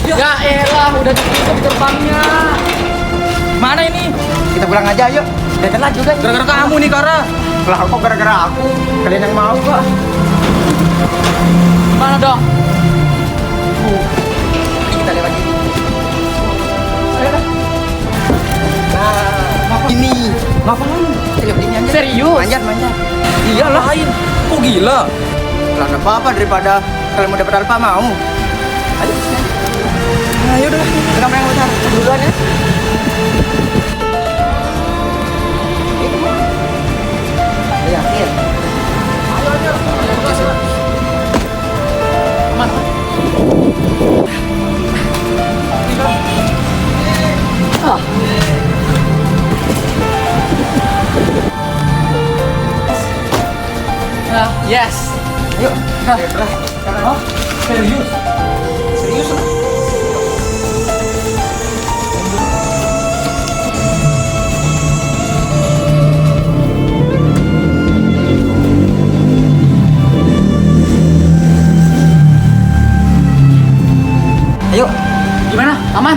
Ya elah, udah ditutup gerbangnya. Mana ini? Kita pulang aja yuk. Udah telat juga. Gara-gara kamu nih, Kara. Lah kok gara-gara aku? Kalian yang mau kok. Mana dong? Kita lewat ini. Nah, ini. Ngapain? Kita lewat ini aja. Serius? Manjat. Iyalah. Kok gila? Lah nggak apa-apa daripada kalian mau dapat alfa mau. Ayo. Nah, yaudah. Kita main besar. Duluan ya. Yakin. Ayo. Aman. Yes. Ayo. Hah? Sekarang. Serius? Serius lah. Ayo. Gimana? Aman?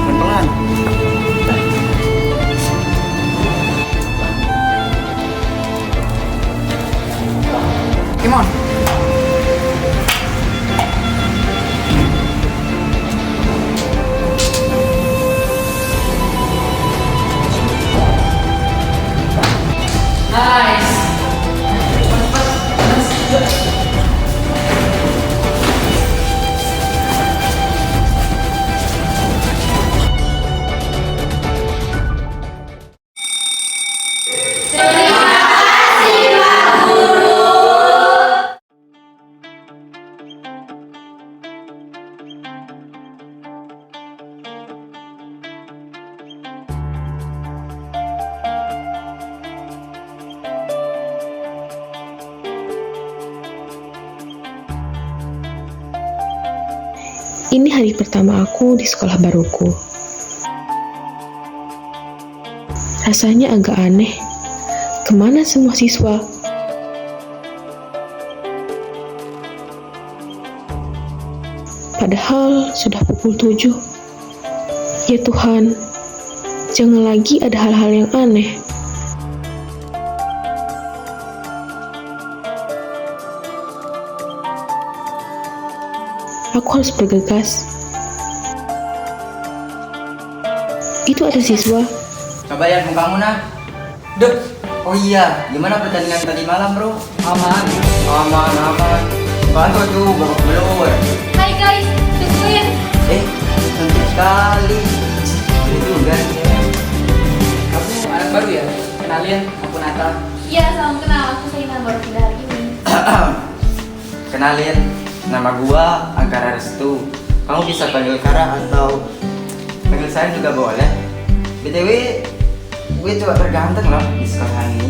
Pelan-pelan. Come on. Nice. Ini hari pertama aku di sekolah baruku. Rasanya agak aneh. Kemana semua siswa? Padahal sudah pukul 7. Ya Tuhan, jangan lagi ada hal-hal yang aneh. Aku harus bergegas. Itu ada siswa. Coba lihat mukamu nah. Duh, Oh iya, gimana pertandingan tadi malam bro? aman. Aman. Bantu tuh babak belur. Hai guys, tungguin. Cantik sekali. Ini juga ya. Kamu anak baru ya? Kenalin, aku Nata. Iya, salam kenal. Aku Saina baru pindah hari ini. Kenalin, nama gua Angkara Restu. Kamu bisa panggil Kara atau panggil saya juga boleh. BTW, gue coba terganteng loh di sekolah ini.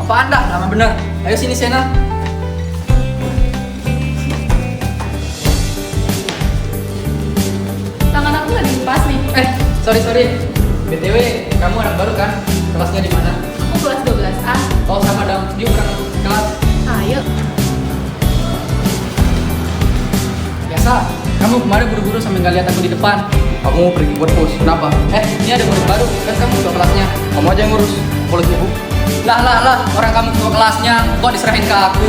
Apaan dah? Lama bener. Ayo sini Sena. Tangan aku lagi pas nih. Sorry. BTW, kamu anak baru kan? Kelasnya di mana? Aku kelas 12A. Oh, sama dong. Di bukan kelas. Ayo. Biasa. Kamu kemarin buru-buru sampai nggak lihat aku di depan. Kamu mau pergi buat pos. Kenapa? Ini ada murid baru. Kan kamu ketua kelasnya. Kamu aja yang ngurus. Kalau sibuk. Lah. Orang kamu ketua kelasnya. Kok diserahin ke aku?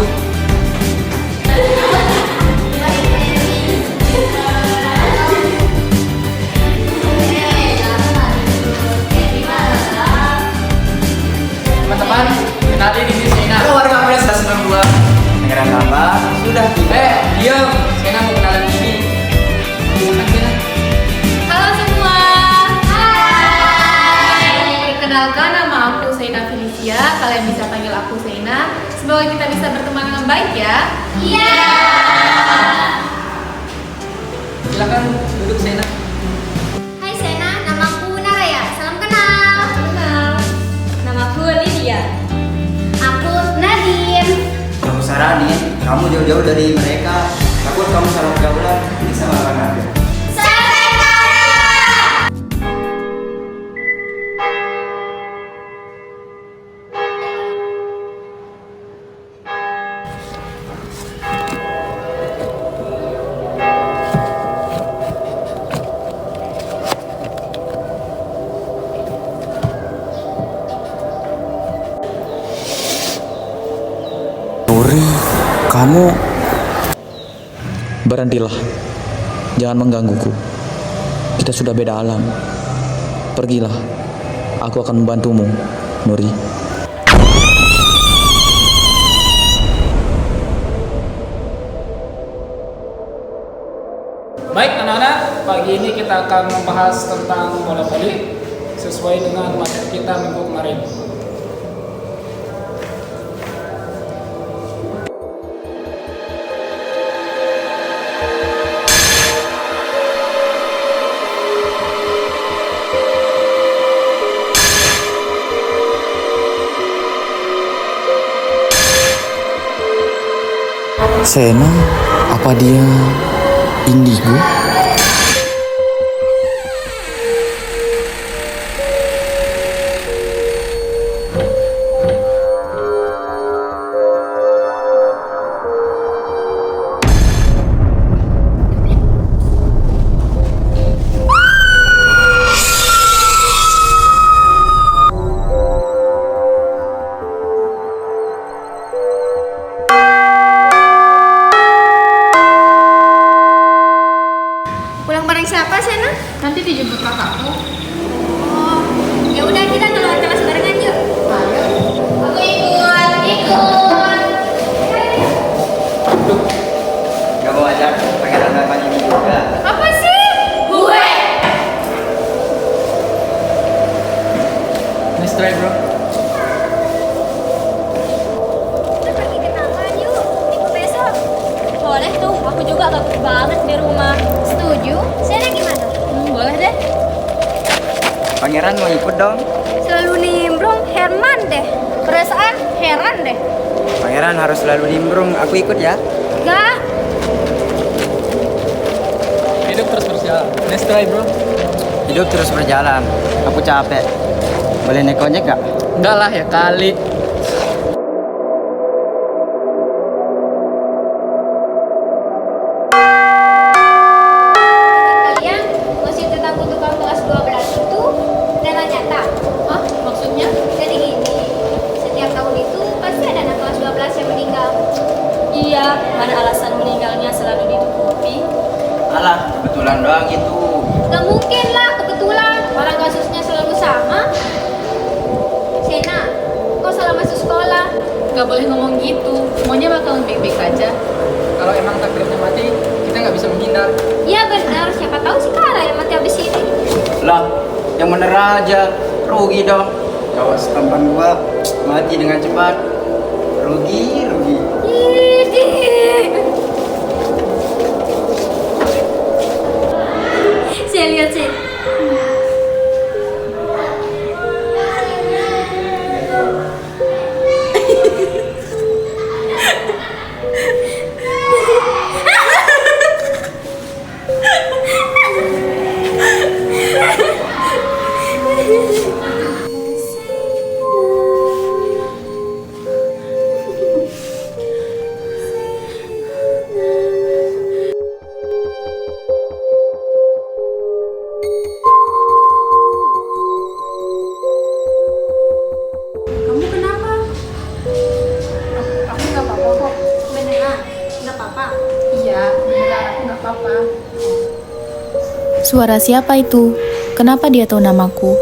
Teman-teman, kenalin ini Sena. Halo warga Korea 192. Negara tambah sudah tiba. Diam. Sena mau kenalan ini. Gimana Sena? Halo semua. Hai. Perkenalkan nama aku Saina Felicia. Kalian bisa panggil aku Saina. Semoga kita bisa berteman dengan baik ya. Iya. Silakan duduk Sena. Hai Sena, namaku Naraya. Salam kenal. Kenal. Namaku Lydia. Aku Nadine. Kamu saranin, kamu jauh-jauh dari mereka. Takut kamu salah pergaulan, bisa makan ada. Kamu... Berhentilah. Jangan menggangguku. Kita sudah beda alam. Pergilah. Aku akan membantumu, Nuri. Baik anak-anak, pagi ini kita akan membahas tentang bola voli sesuai dengan materi kita minggu kemarin. Sena, apa dia indigo? Pulang bareng siapa, Sena? Nanti dijemput kakakku. Oh, ya udah kita keluar kelas barengan yuk. Ayo. Aku ikut. Gak mau ajak pangeran Tampan ini juga. Apa sih? Gue. Nice try bro. Kita pergi ke taman yuk. Minggu besok. Boleh tuh. Aku juga gabut banget di rumah. Setuju? Sena gimana? Boleh deh. Pangeran mau ikut dong. Selalu nimbrung Herman deh. Perasaan heran deh. Pangeran harus selalu nimbrung. Aku ikut ya. Gak. Hidup terus berjalan. Nice try bro. Hidup terus berjalan. Aku capek. Boleh naik ojek gak? Enggak lah ya kali. Kalian masih tentang kutukan kelas 12 itu adalah nyata. Hah? Maksudnya? Jadi gini, setiap tahun itu pasti ada anak kelas 12 yang meninggal. Iya, mana alasan meninggalnya selalu ditutupi? Alah, kebetulan doang gitu. Gak mungkin lah kebetulan, orang kasusnya selalu sama. Sena, kau salah masuk sekolah. Gak boleh ngomong gitu, semuanya bakalan baik-baik aja. Kalau emang takdirnya mati, kita nggak bisa menghindar. Iya benar, siapa tahu si Kara yang mati habis ini. Lah, yang bener aja. Rugi dong. Kawas tampan gua mati dengan cepat. Rugi. Idih. Saya lihat sih. Kamu kenapa? Aku nggak apa-apa kok. Beneran, nggak apa-apa. Iya, beneran aku nggak apa-apa. Suara siapa itu? Kenapa dia tahu namaku?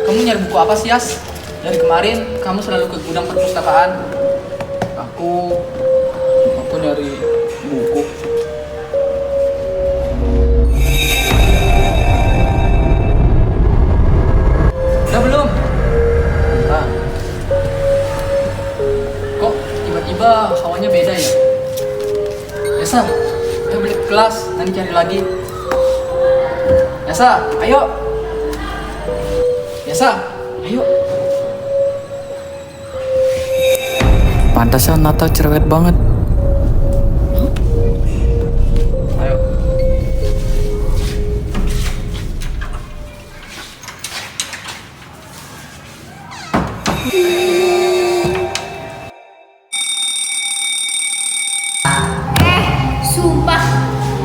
Kamu nyari buku apa sih Yas? Dari kemarin kamu selalu ke gudang perpustakaan. Aku nyari buku. Udah belum? Nah. Kok tiba-tiba hawanya beda ya? Yasa, ayo balik ke kelas, nanti cari lagi. Yasa, ayo. Yasa, ayo. Pantasan Nata cerewet banget. Ayo. Sumpah,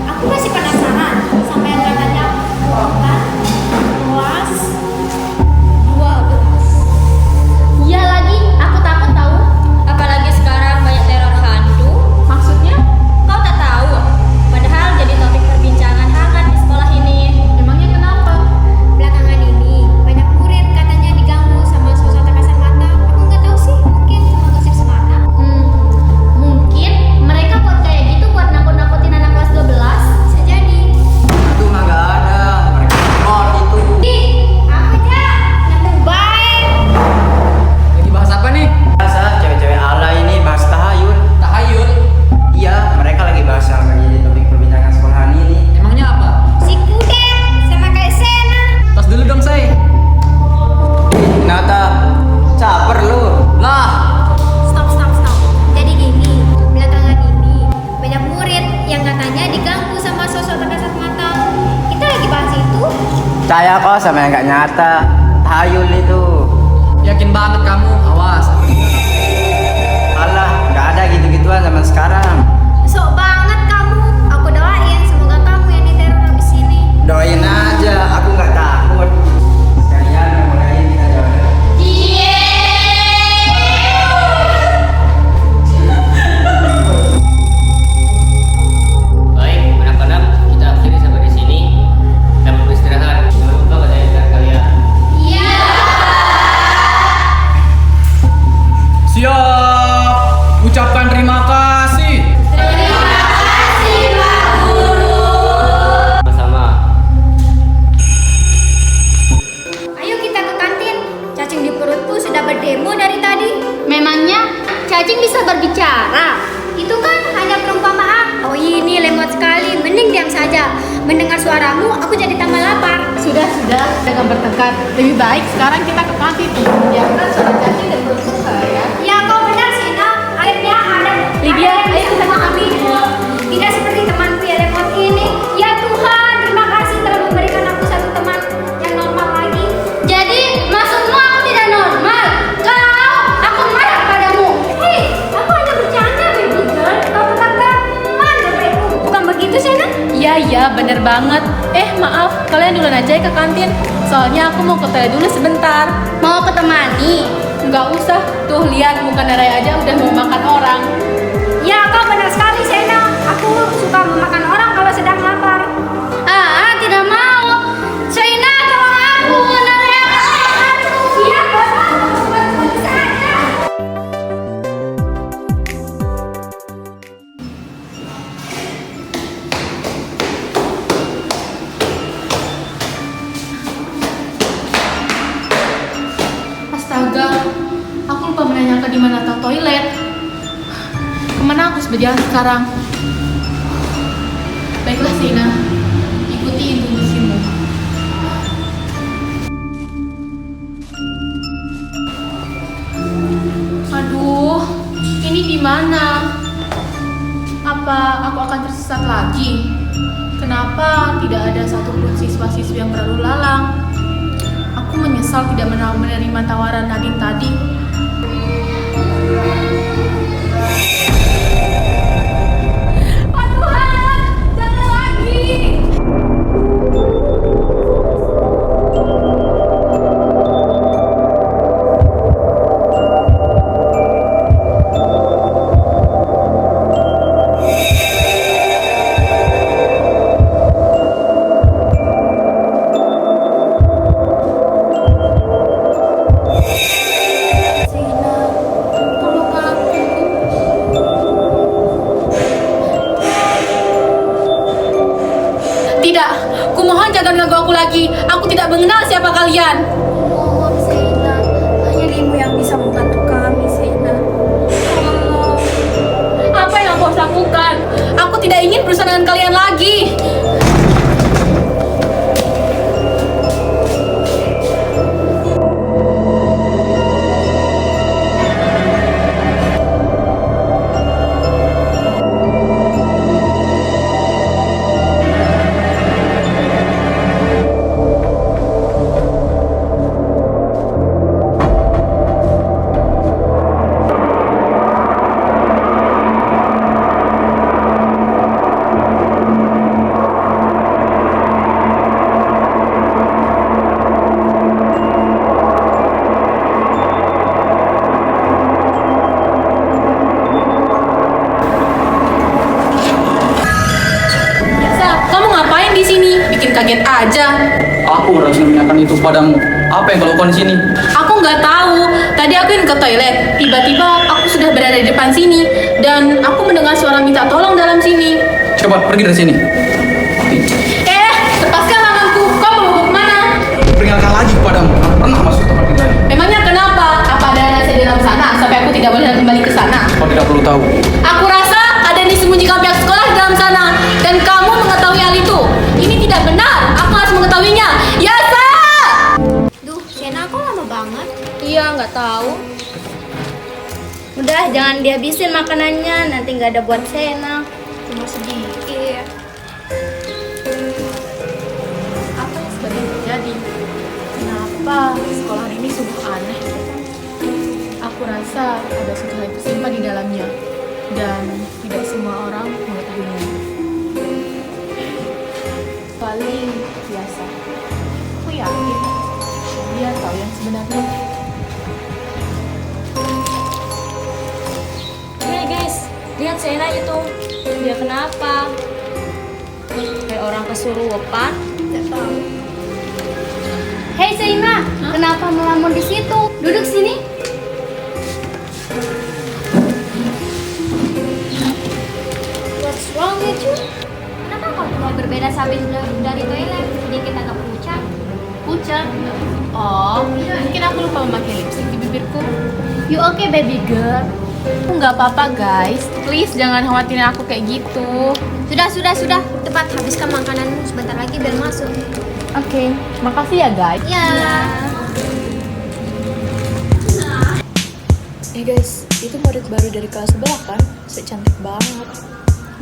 aku masih penasaran sama yang katanya kuota kelas 12. Iya lagi, aku takut tahu. Apalagi sekarang banyak teror hantu. Maksudnya? Kau tak tahu? Padahal jadi topik perbincangan hangat di sekolah ini. Memangnya kenapa? Belakangan ini banyak murid katanya diganggu sama sosok kasat mata. Aku nggak tahu sih, mungkin cuma gosip semata. Mungkin mereka buat kayak gitu buat nakut-nakutin anak kelas 12. Bisa jadi. Itu mah nggak ada. Mereka bot itu. Ih, apa aja? Nanti baik. Lagi bahas apa nih? Biasa cewek-cewek ala ini bahas tahayul. Tahayul. Iya, mereka lagi bahas yang lagi jadi topik perbincangan sekolahan ini. Emangnya apa? Si Kudet sama kayak Sena. Tos dulu dong, say. Nata, caper lu. Lah, Stop. Jadi gini, belakangan ini banyak murid yang katanya diganggu sama sosok kasat mata. Kita lagi bahas itu. Percaya kok sama yang nggak nyata. Tahayul itu. yakin banget kamu. Awas. Alah, nggak ada gitu-gituan zaman sekarang. Sok banget kamu. Aku doain semoga kamu yang diteror habis ini. Doain aja, aku nggak takut. Sekalian ngomongin kita jalan. Baik, anak-anak, kita akhiri sampai di sini. Kita mau istirahat. Jangan lupa baca kalian. Siap. Ucapkan terima kasih. Sama-sama. Ayo kita ke kantin. Cacing di perutku sudah berdemo dari tadi. Memangnya cacing bisa berbicara? Itu kan hanya perumpamaan. Oh ini lemot sekali. Mending diam saja. Mendengar suaramu, aku jadi tambah lapar. Sudah, jangan bertengkar. Lebih baik sekarang kita ke kantin. Ya kan, sudah cacing dan belum selesai ya. Ya kau benar Sina. Akhirnya ada. Lydia, ayo kita ke kantin. Tidak seperti temanku yang lemot ini. Ya Tuhan, terima kasih telah memberikan aku satu teman yang normal lagi. Jadi maksudmu aku tidak normal? Aku marah padamu. Hei, aku hanya bercanda, baby girl. Kau tetap teman baikku. Bukan begitu, Sena? Iya, bener banget. Maaf, kalian duluan aja ya ke kantin. Soalnya aku mau ke toilet dulu sebentar. Mau ketemani? Nggak usah, tuh lihat muka Narai aja udah mau makan orang. Ya, kau benar sekali, Sena. Aku suka memakan orang kalau sedang lapar. Tidak mau. Sena, tolong aku. Narai aku. Iya, Bapak. Cepat saja. Astaga, aku lupa menanyakan di mana tahu toilet. Kemana aku harus berjalan sekarang? Baiklah Sina, ikuti intuisimu. Aduh, ini di mana? Apa aku akan tersesat lagi? Kenapa tidak ada satupun siswa-siswi yang berlalu lalang? Aku menyesal tidak menerima tawaran Nadine tadi. Tuhan, jangan lagi. Tidak, kumohon jangan ganggu aku lagi. Aku tidak mengenal siapa kalian. Mohon, Sena. Hanya Limu yang bisa membantu kami, Sena. Tolong. Apa yang aku harus lakukan? Aku tidak ingin berurusan dengan kalian lagi. kaget aja. Aku harus menanyakan itu padamu. Apa yang kau lakukan di sini? Aku nggak tahu. Tadi aku ingin ke toilet. Tiba-tiba aku sudah berada di depan sini dan aku mendengar suara minta tolong dalam sini. Cepat pergi dari sini. Lepaskan tanganku. Kau mau kemana? Peringatkan lagi kepadamu. Aku pernah masuk tempat itu lagi. Memangnya kenapa? Apa ada rahasia di dalam sana sampai aku tidak boleh kembali ke sana? Kau tidak perlu tahu. Aku rasa ada yang disembunyikan pihak sekolah di dalam sana dan kamu mengetahui hal itu. Ini tidak benar. Aku harus mengetahuinya. Yasa! Duh, Shena kok lama banget? Iya, nggak tahu. Udah, jangan dihabisin makanannya, nanti nggak ada buat Shena. Cuma sedikit. Apa yang sebenarnya terjadi? Kenapa sekolah ini sungguh aneh? Aku rasa ada sesuatu yang tersimpan di dalamnya dan tidak semua orang mengetahuinya. Paling biasa. Aku yakin dia tahu yang sebenarnya. Hey guys, lihat Shena itu. Dia kenapa? Kayak orang kesurupan. Tidak tahu. Hey Shena, kenapa melamun di situ? Duduk sini. What's wrong with you? Kenapa kau mulai berbeda habis dari toilet? Sedikit agak pucat. Pucat? Oh, mungkin aku lupa memakai lipstick di bibirku. You okay baby girl? Nggak apa-apa guys, please jangan khawatirin aku kayak gitu. Sudah. Cepat habiskan makananmu sebentar lagi bel masuk. Oke, makasih ya guys. Ya. Guys, itu murid baru dari kelas sebelah kan? Cantik banget.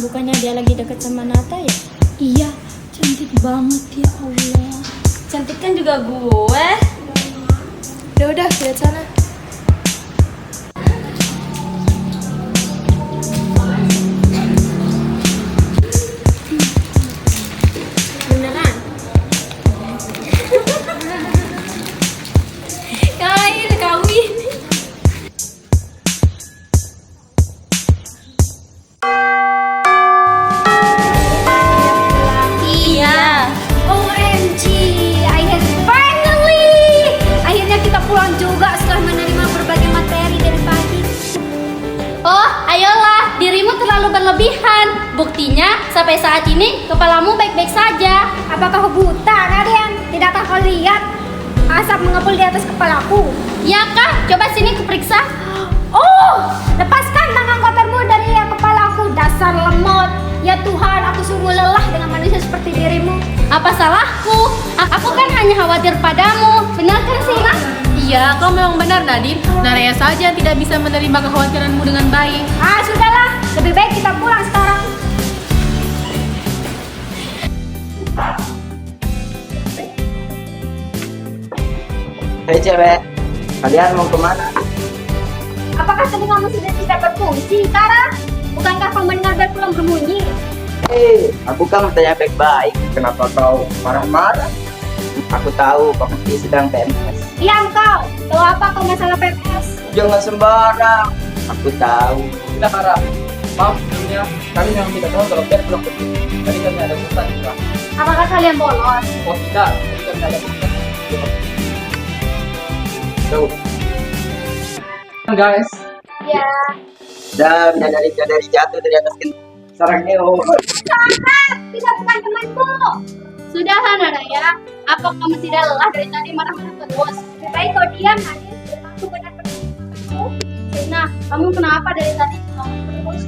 Bukannya dia lagi deket sama Nata ya? Iya, cantik banget ya Allah. Cantik kan juga gue. Udah, lihat sana. Beneran? Kain kawin. Iya. OMG, akhirnya kita pulang juga setelah menerima berbagai materi dari pagi. Oh, ayolah, dirimu terlalu berlebihan. Buktinya, sampai saat ini kepalamu baik-baik saja. Apakah kau buta, Raden? Tidakkah kau lihat asap mengepul di atas kepalaku? Ya kah? Coba sini kuperiksa. Oh, lepaskan tangan kotormu dari kepalaku, dasar lemot. Ya Tuhan, aku sungguh lelah dengan manusia seperti dirimu. Apa salahku? Aku kan hanya khawatir padamu. Benar kan, Sina? Iya, kau memang benar Nadine. Naraya saja yang tidak bisa menerima kekhawatiranmu dengan baik. Ah, sudahlah. Lebih baik kita pulang sekarang. Hei cewek, kalian mau kemana? Apakah telingamu sudah tidak berfungsi, Kara? Bukankah kau mendengar bel pulang berbunyi? Hei, aku kan bertanya baik-baik. Kenapa kau marah-marah? Aku tahu kau pasti sedang PMS. Diam kau. Tahu apa kau masalah PMS? Jangan sembarang. Aku tahu. Tidak harap. Maaf sebelumnya. Kami memang tidak tahu kalau Bel pulang pergi. Tadi kami ada urusan juga. Apakah kalian bolos? Oh tidak. Tadi kami ada urusan. Jauh. Guys. Ya. Dan bidadari jatuh dari atas sarang Neo. Tidak bukan temanku. Sudahlah Naraya. Apa kamu tidak lelah dari tadi marah-marah terus? Lebih baik kau diam nanti. Aku benar-benar. Sena, kamu kenapa dari tadi marah terus?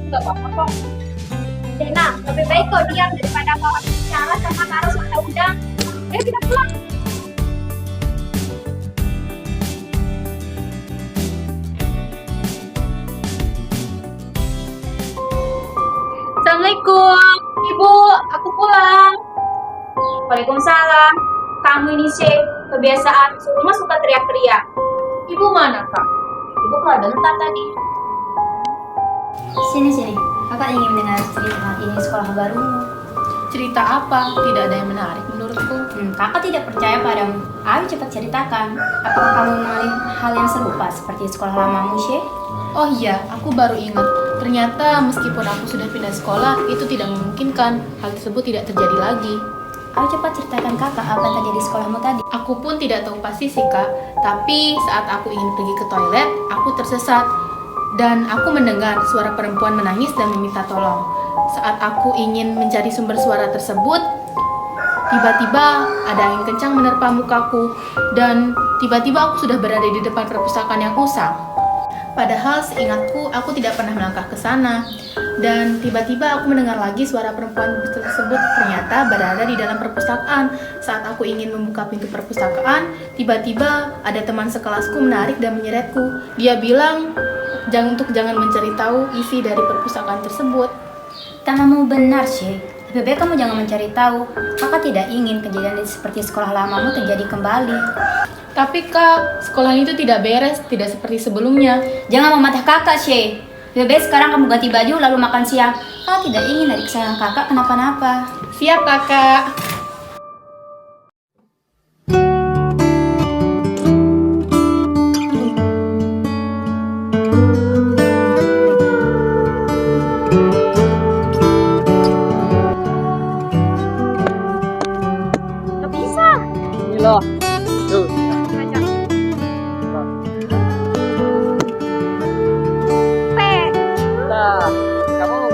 Enggak apa-apa kok. Sena, lebih baik kau diam daripada kau harus bicara sama Kara sama udang. Ayo kita pulang. Assalamualaikum. Ibu, aku pulang. Waalaikumsalam. Kamu ini sih kebiasaan rumah suka teriak-teriak. Ibu mana, Kak? Ibu keluar bentar tadi. Sini. Kakak ingin mendengar cerita ini sekolah barumu. Cerita apa? Tidak ada yang menarik menurutku. Kakak tidak percaya padamu. Ayo cepat ceritakan. Apakah kamu mengalami hal yang serupa seperti sekolah lamamu, Syekh? Oh iya, aku baru ingat. Ternyata meskipun aku sudah pindah sekolah, itu tidak memungkinkan hal tersebut tidak terjadi lagi. Ayo cepat ceritakan kakak apa yang terjadi di sekolahmu tadi. Aku pun tidak tahu pasti sih kak, tapi saat aku ingin pergi ke toilet, aku tersesat. Dan aku mendengar suara perempuan menangis dan meminta tolong. Saat aku ingin mencari sumber suara tersebut, tiba-tiba ada angin kencang menerpa mukaku. Dan tiba-tiba aku sudah berada di depan perpustakaan yang usang. Padahal seingatku, aku tidak pernah melangkah ke sana. Dan tiba-tiba aku mendengar lagi suara perempuan tersebut ternyata berada di dalam perpustakaan. Saat aku ingin membuka pintu perpustakaan, tiba-tiba ada teman sekelasku menarik dan menyeretku. Dia bilang, jangan mencari tahu isi dari perpustakaan tersebut. Tamamu benar sih. Lebih baik kamu jangan mencari tahu. Kakak tidak ingin kejadian seperti sekolah lamamu terjadi kembali. Tapi kak, sekolah itu tidak beres, tidak seperti sebelumnya. Jangan mematah kakak, Shay. Lebih baik sekarang kamu ganti baju lalu makan siang. Kakak tidak ingin adik sayang kakak kenapa-napa. Siap kakak. Gak bisa. Ini loh. Tuh. Nah, kamu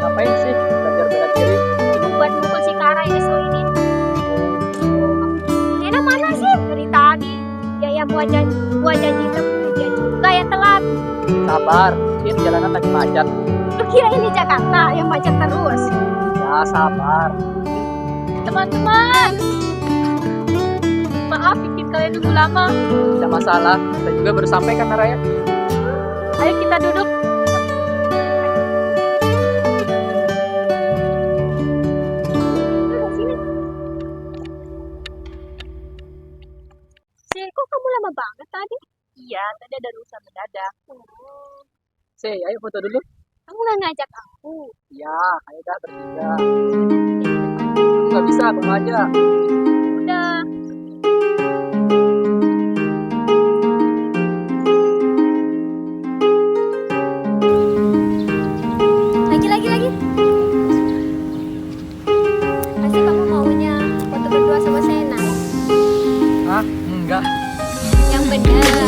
ngapain sih belajar bela diri? Ibu buat mukul si Kara ini ini. Nena mana sih dari tadi? Ya buat janji tapi dia juga yang telat. Sabar, ini jalanan lagi macet. Lu kira ini Jakarta yang macet terus? Ya, sabar. Teman-teman, maaf bikin kalian nunggu lama. Tidak masalah, kita juga baru sampai kan Raya? Ayo kita duduk. Kok kamu lama banget tadi? Iya, tadi ada urusan mendadak. Sih, ayo foto dulu. Kamu nggak ngajak aku? Ya, ayo dah bertiga. Aku nggak bisa, kamu aja. Udah. Lagi. Pasti kamu maunya foto berdua sama Sena. Hah? Enggak. Yang benar.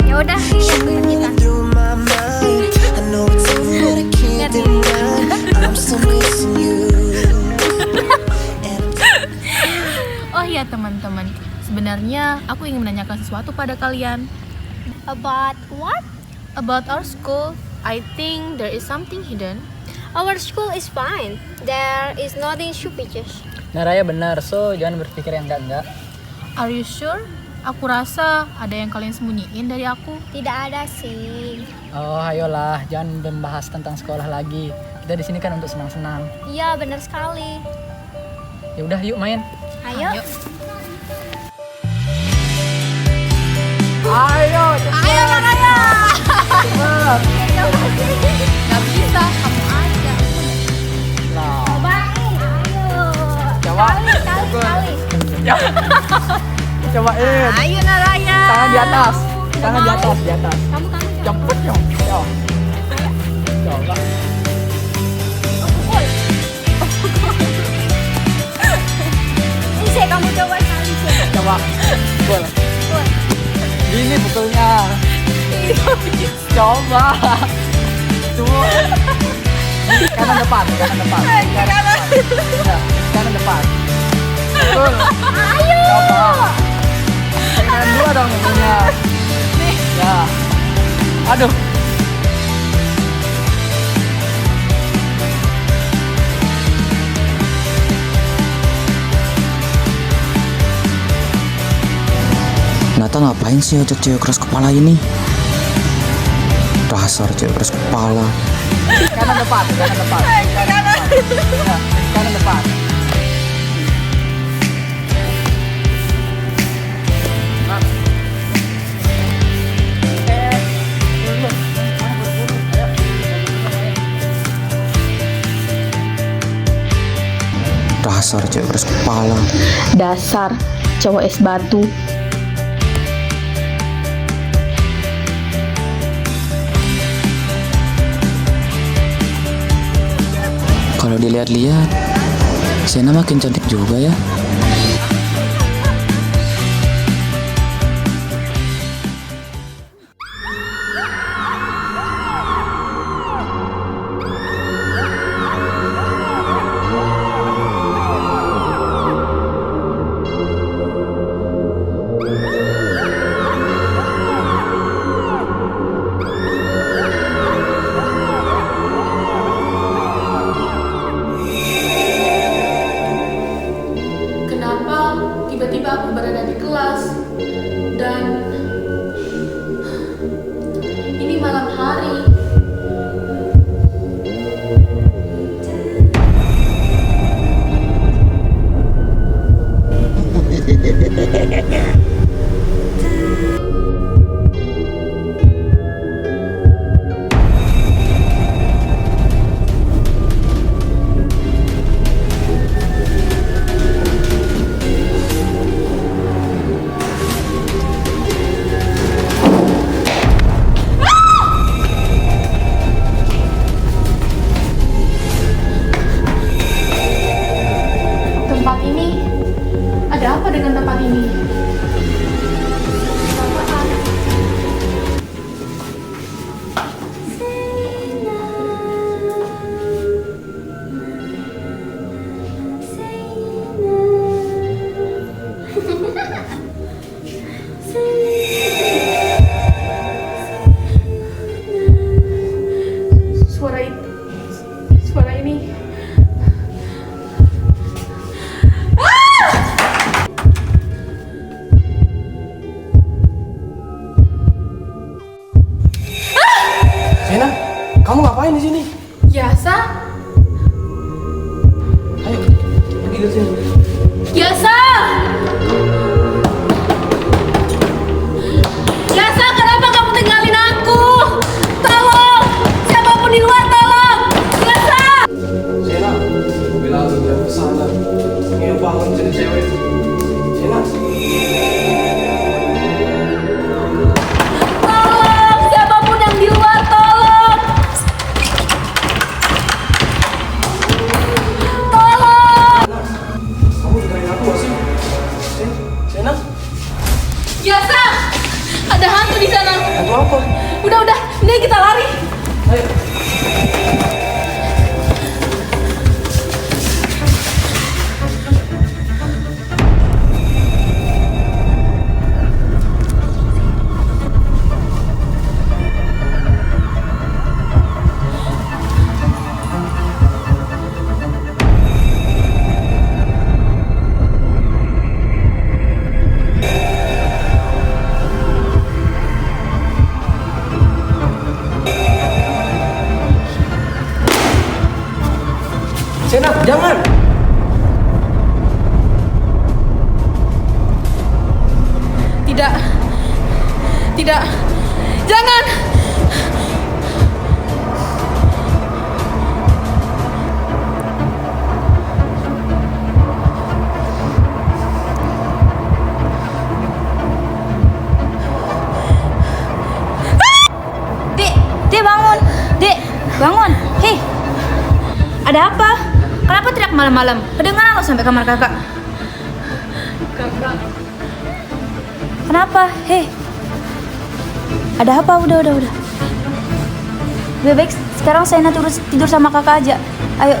Ya udah, lihat kita. Lihat ini. Oh iya teman-teman, sebenarnya aku ingin menanyakan sesuatu pada kalian. About what? About our school, I think there is something hidden. Our school is fine. There is nothing suspicious. Nah, Raya benar, so jangan berpikir yang enggak. Are you sure? Aku rasa ada yang kalian sembunyiin dari aku. Tidak ada sih. Oh, ayolah, jangan membahas tentang sekolah lagi. Kita di sini kan untuk senang-senang. Iya, benar sekali. Ya udah, yuk main. Ayo. Ayo, Raya. Gak bisa, kamu aja. Nah, Cobain, ayo. coba. Kali. Cobain. Ayo Raya. Tangan di atas. Tangan di atas, di atas. Kamu Cepet dong. Yo. Coba. Sih, kamu coba sekali sih. Coba. Boleh. Gini pukulnya. Coba. Tuh. Kanan depan. Ya, kanan depan. Betul. Ayo. Coba. Kanan dua dong punya. Ya. Aduh. Nata ngapain sih ajak cewek keras kepala ini? Dasar cewek keras kepala. Kanan depan. Ya, kanan depan. Nah. Dulu. Dasar cewek keras kepala. Dasar cowok es batu. Kalau dilihat-lihat, Sena makin cantik juga ya. Kenapa tiba-tiba aku berada di kelas dan ini malam hari? Tempat ini, ada apa dengan tempat ini? Apaan? Suara ini. Sena, kamu ngapain di sini? Yasa? Ayo, pergi dari sini. Yasa! Yasa, kenapa kamu tinggalin aku? Tolong! Siapapun di luar, tolong! Yasa! Sena, bilang dia kesana. Ayo bangun jadi cewek. Sena. Tolong! Siapapun yang di luar, tolong! Tolong! Kamu dengerin aku gak sih? Sena? Yasa! Ada hantu di sana. Hantu apa? Udah, ini kita lari. Ayo. Sena, jangan! Tidak, jangan! Dek bangun. Dek, bangun. Hei. Ada apa? Kenapa teriak malam-malam? Kedengaran lo sampai kamar kakak. Kakak. Kenapa? Hei. Ada apa? Udah. Lebih baik sekarang saya tidur sama kakak aja. Ayo.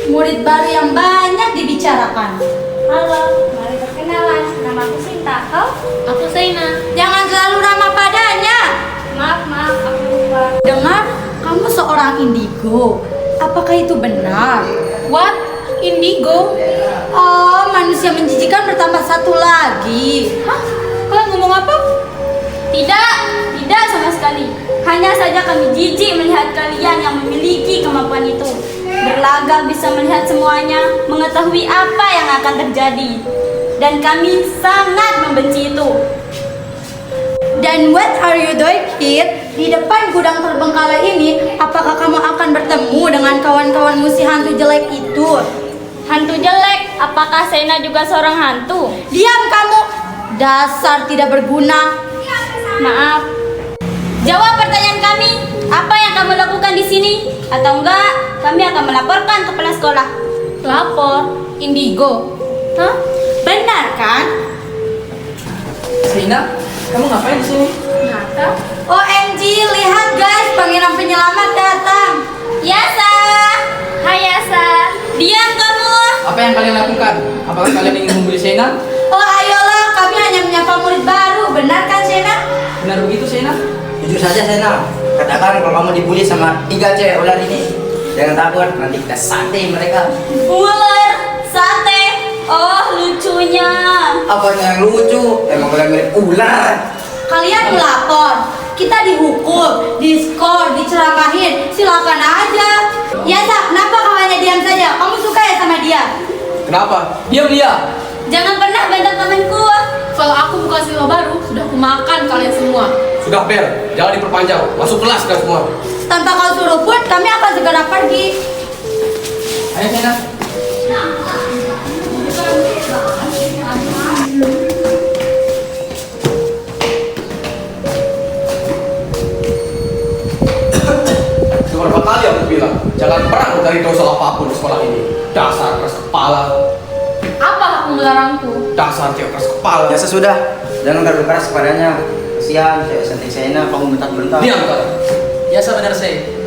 murid baru yang banyak dibicarakan. Halo, mari perkenalan. Nama aku Sinta. Kau? Aku Zaina. Jangan selalu ramah padanya. Maaf, aku lupa. Dengar, kamu seorang indigo. Apakah itu benar? What? Indigo? Oh, manusia menjijikan bertambah satu lagi. Hah? Kalian ngomong apa? Tidak sama sekali. Hanya saja kami jijik melihat kalian yang memiliki kemampuan itu. Berlagak bisa melihat semuanya, mengetahui apa yang akan terjadi. Dan kami sangat membenci itu. Dan what are you doing here? Di depan gudang terbengkalai ini, apakah kamu akan bertemu dengan kawan-kawanmu si hantu jelek itu? Hantu jelek? Apakah Sena juga seorang hantu? Diam kamu! Dasar tidak berguna. Maaf. Jawab pertanyaan kami. Apa yang kamu lakukan di sini? Atau enggak, kami akan melaporkan ke kepala sekolah. Lapor? Indigo? Hah? Benar kan? Sena, kamu ngapain di sini? Nata? OMG, lihat guys, pangeran penyelamat datang. Yasa. Hai Yasa. Diam kamu. Apa yang kalian lakukan? Apakah kalian ingin membuli Sena? Oh ayolah, kami hanya menyapa murid baru. Benar kan Sena? Benar begitu Sena? Jujur saja Sena, katakan kalau kamu dibully sama 3 cewek ular ini. Jangan takut, nanti kita sate mereka. Ular, sate. Oh lucunya. Apanya yang lucu? Emang kalian mirip ular. Kalian melapor, kita dihukum, diskor, diceramahin. Silakan aja. Yasa, kenapa kau hanya diam saja? Kamu suka ya sama dia? Kenapa? Diam dia! Jangan pernah bantah temanku. Kalau aku bukan siswa baru, sudah aku makan kalian semua. Sudah Bel, jangan diperpanjang. Masuk kelas kalian semua. Tanpa kau suruh pun, kami akan segera pergi. Ayo Sena. Berapa kali aku bilang, jangan pernah mencari dosa apapun di sekolah ini. Dasar keras kepala. Apa hakmu melarangku? Dasar cewek keras kepala. Ya sudah, jangan terlalu keras kepadanya. Kasihan cewek cantik Sena, kamu bentak-bentak. Diam kau. Ya sebenarnya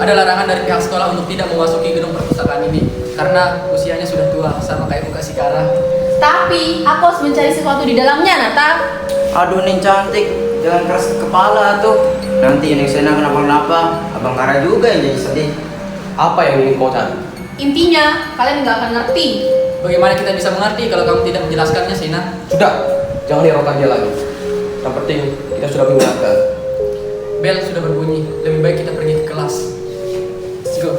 ada larangan dari pihak sekolah untuk tidak memasuki gedung perpustakaan ini karena usianya sudah tua sama kayak muka si Kara. Tapi aku harus mencari sesuatu di dalamnya, Nata. Aduh Ning cantik, jangan keras kepala tuh. Nanti Ning Sena kenapa-kenapa, Abang Kara juga yang jadi sedih. Apa yang ingin kau cari? Intinya, kalian nggak akan ngerti. Bagaimana kita bisa mengerti kalau kamu tidak menjelaskannya, Sena? Sudah, jangan hiraukan dia lagi. Yang penting kita sudah mengingatkan. Bel sudah berbunyi, lebih baik kita pergi ke kelas. Let's go.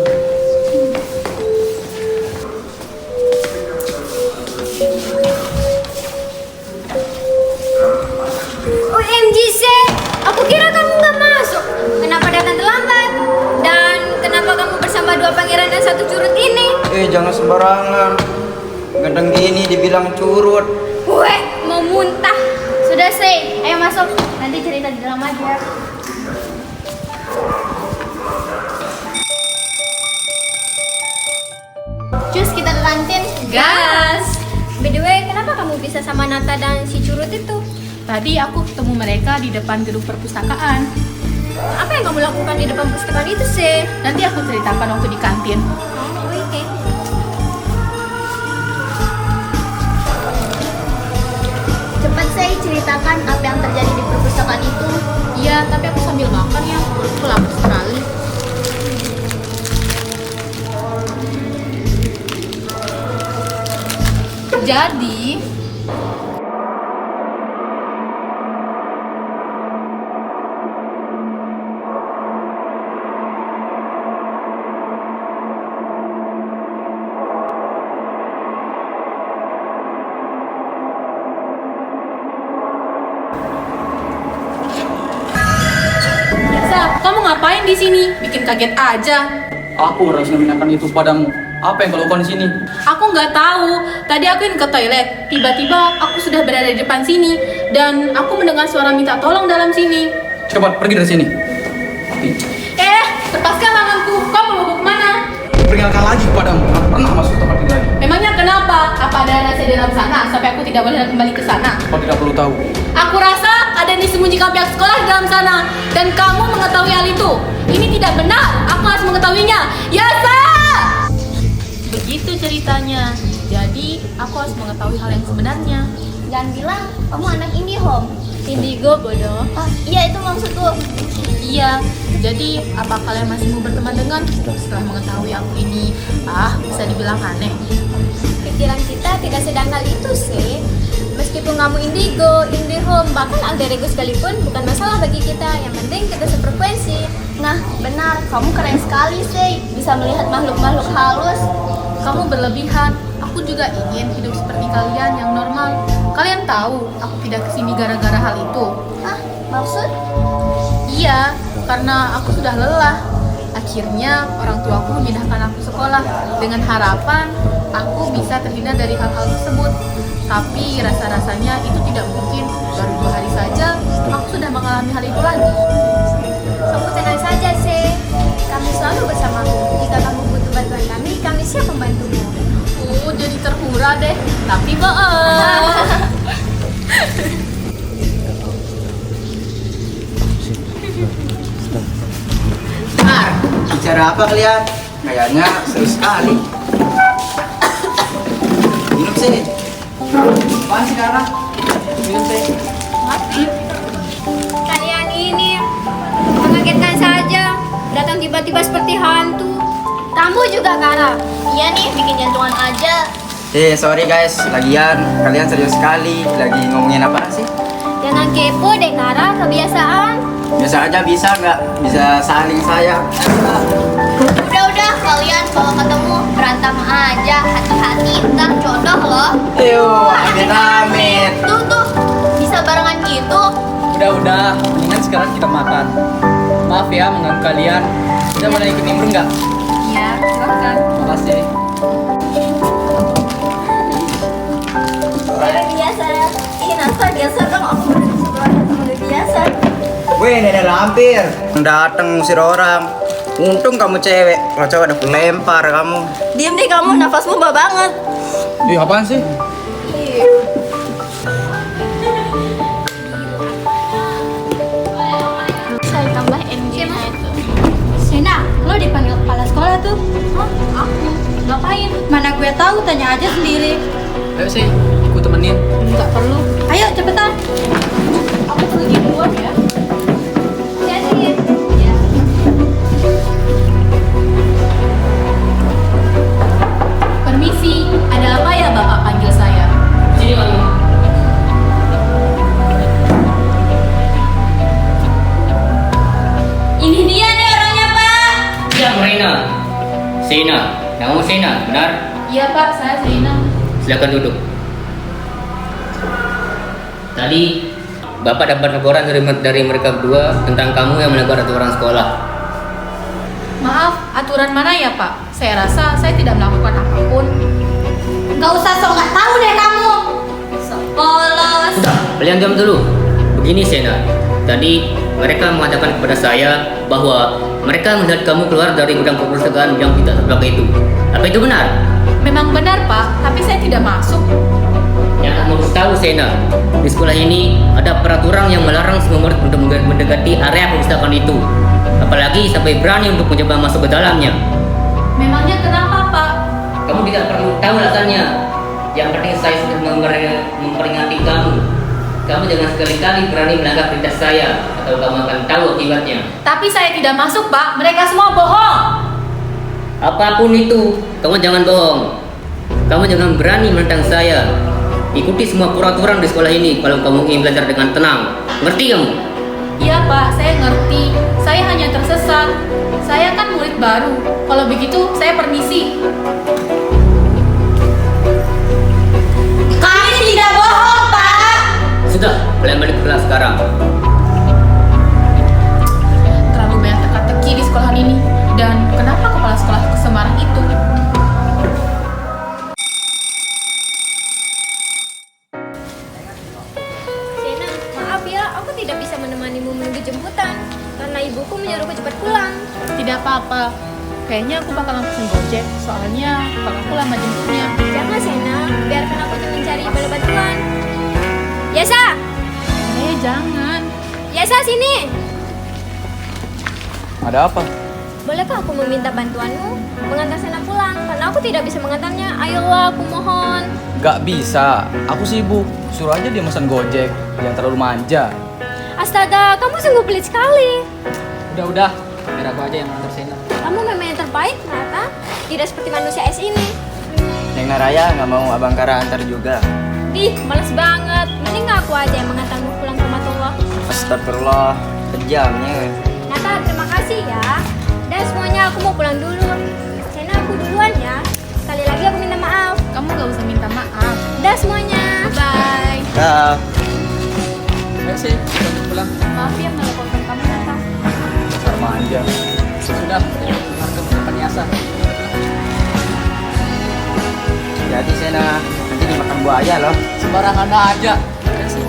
OMG Sen, aku kira kamu nggak masuk. Kenapa datang terlambat? Dan kenapa kamu bersama 2 pangeran dan 1 curut ini? Jangan sembarangan. Ganteng gini dibilang curut. Weh, mau muntah. Sudah Sen, ayo masuk. Nanti cerita di dalam aja. Cus, kita ke kantin. Gas! By the way, kenapa kamu bisa sama Nata dan si curut itu? Tadi aku ketemu mereka di depan gedung perpustakaan. Apa yang kamu lakukan di depan perpustakaan itu sih? Nanti aku ceritakan waktu di kantin. Oh, oke. Cepat saya ceritakan apa yang terjadi di perpustakaan itu. Iya, tapi aku sambil makan ya. Aku lapar sekali. Jadi, kamu ngapain di sini? Bikin kaget aja. Aku harus menanyakan itu padamu. Apa yang kau lakukan di sini? Aku nggak tahu. Tadi aku ingin ke toilet. Tiba-tiba aku sudah berada di depan sini dan aku mendengar suara minta tolong dalam sini. Cepat pergi dari sini. Lepaskan tanganku. Kau mau bawa kemana? Peringatkan lagi padamu. Jangan pernah masuk tempat ini lagi. Memangnya kenapa? Apa ada rahasia dalam sana sampai aku tidak boleh kembali ke sana? Kau tidak perlu tahu. Aku rasa ada yang disembunyikan pihak sekolah di dalam sana dan kamu mengetahui hal itu. Ini tidak benar. Aku harus mengetahuinya. Yasa! Begitu ceritanya. Jadi aku harus mengetahui hal yang sebenarnya. Jangan bilang kamu anak IndiHome. Indigo bodoh. Iya itu maksudku. Iya, jadi apa kalian masih mau berteman denganku setelah mengetahui aku ini bisa dibilang aneh? Pikiran kita tidak sedangkal itu sih. Meskipun kamu indigo, indihome, bahkan alter ego sekalipun bukan masalah bagi kita. Yang penting kita sefrekuensi. Nah benar, kamu keren sekali sih. Bisa melihat makhluk-makhluk halus. Kamu berlebihan. Aku juga ingin hidup seperti kalian yang normal. Kalian tahu, aku tidak kesini gara-gara hal itu. Maksud? Iya, karena aku sudah lelah. Akhirnya orang tuaku memindahkan aku sekolah dengan harapan aku bisa terhindar dari hal-hal tersebut. Tapi rasa-rasanya itu tidak mungkin. Baru 2 hari saja aku sudah mengalami hal itu lagi. Kamu tenang saja sih. Kami selalu bersamamu. Jika kamu butuh bantuan kami siap membantumu. Jadi terhura deh. Tapi bohong. Bicara apa kalian? Kayaknya seru sekali. Minum sih. Apaan sih Kara? Minum teh. Kalian ini mengagetkan saja. Datang tiba-tiba seperti hantu. Kamu juga Kara. Iya nih, bikin jantungan aja. Sorry guys, lagian kalian serius sekali. Lagi ngomongin apa sih? Jangan kepo deh Kara, kebiasaan. Biasa aja bisa nggak? Bisa saling sayang. Udah, kalian kalau ketemu berantem aja. Hati-hati, ntar jodoh loh. Amit. Tuh, bisa barengan gitu. Udah, mendingan sekarang kita makan. Maaf ya mengganggu kalian. Kita boleh ikut nimbrung nggak? Iya, silakan. Makasih. Biasa. Nasa biasa dong. Aku udah biasa. Weh, nenek lampir. Datang ngusir orang. Untung kamu cewek. Kalau cowok udah lempar kamu. Diem deh kamu, nafasmu bau banget. Apaan sih? Saya tambah NG-nya itu. Sena, lo dipanggil kepala sekolah tuh. Aku ngapain? Mana gue tahu, tanya aja sendiri. Ayo sih, aku temenin. Nggak perlu. Ayo cepetan. Aku pergi duluan ya. Jadi. Permisi, ada apa ya Bapak panggil saya? Sini Pak. Ini dia nih orangnya Pak. Ya, Marina. Sena. Namamu Sena, benar? Iya Pak, saya Zaina. Silakan duduk. Tadi Bapak dapat laporan dari mereka berdua tentang kamu yang melanggar aturan sekolah. Maaf, aturan mana ya Pak? Saya rasa saya tidak melakukan apapun. Gak usah sok nggak tahu deh kamu. Polos. Sudah, kalian diam dulu. Begini Sena, tadi mereka mengatakan kepada saya bahwa mereka melihat kamu keluar dari gudang perpustakaan yang tidak terbuka itu. Apa itu benar? Memang benar Pak, tapi saya tidak masuk. Yang kamu harus tahu Sena, di sekolah ini ada peraturan yang melarang semua murid untuk mendekati area perpustakaan itu. Apalagi sampai berani untuk mencoba masuk ke dalamnya. Memangnya kenapa Pak? Kamu tidak perlu tahu alasannya. Yang penting saya sudah memperingati kamu. Kamu jangan sekali-kali berani melanggar perintah saya, atau kamu akan tahu akibatnya. Tapi saya tidak masuk Pak, mereka semua bohong. Apapun itu, kamu jangan bohong. Kamu jangan berani menentang saya. Ikuti semua peraturan di sekolah ini kalau kamu ingin belajar dengan tenang. Ngerti kamu? Iya Pak, saya ngerti. Saya hanya tersesat. Saya kan murid baru. Kalau begitu, saya permisi. Kami tidak bohong Pak. Sudah, kalian balik ke kelas sekarang. Terlalu banyak teka-teki di sekolahan ini. Dan kenapa kepala sekolah kesemarang itu? Sena, maaf ya, aku tidak bisa menemanimu menunggu jemputan karena ibuku menyuruhku cepat pulang. Tidak apa-apa. Kayaknya aku bakal langsung gojek. Soalnya aku lama jemputnya. Jangan Sena, biarkan aku mencari bala bantuan. Yasa, Jangan. Yasa sini. Ada apa? Bolehkah aku meminta bantuanmu mengantar Sena pulang? Karena aku tidak bisa mengantarnya. Ayolah, aku mohon. Gak bisa, aku sibuk. Suruh aja dia pesan Gojek, jangan terlalu manja. Astaga, kamu sungguh pelit sekali. Udah, biar aku aja yang ngantar Sena. Kamu memang yang terbaik, Nata. Tidak seperti manusia es ini. Neng Naraya nggak mau Abang Kara antar juga. Dih, males banget. Mending aku aja yang mengantarmu pulang ke rumah tua. Astagfirullah, kejamnya. Nata, terima kasih ya. Dan semuanya aku mau pulang dulu. Sena, aku duluan ya. Sekali lagi aku minta maaf. Kamu gak usah minta maaf. Dah semuanya. Bye. Dah. Ayo sih, kita pulang. Maaf ya melepaskan kamu, Nata. Dasar manja. Sudah, dengarkan ucapan Yasa. Jadi Sena, nanti dimakan buaya loh. Sembarangan aja. Ayo sih.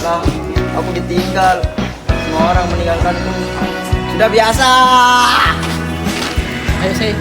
Lah, aku ditinggal. Semua orang meninggalkanku. Sudah biasa. Ayo sih.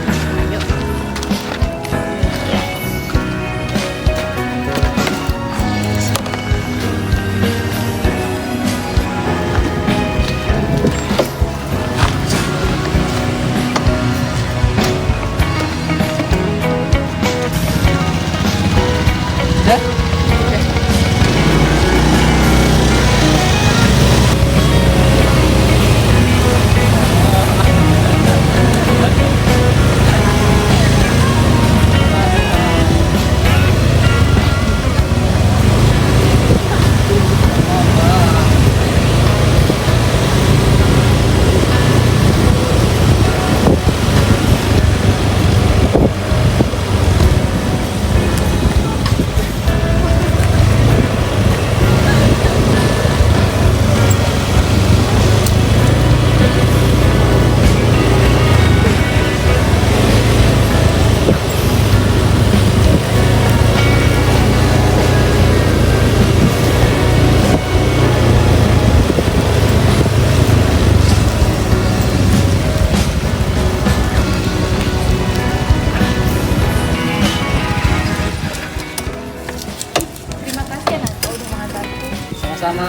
Terima kasih ya, Nata, udah mengantarku. Sama-sama.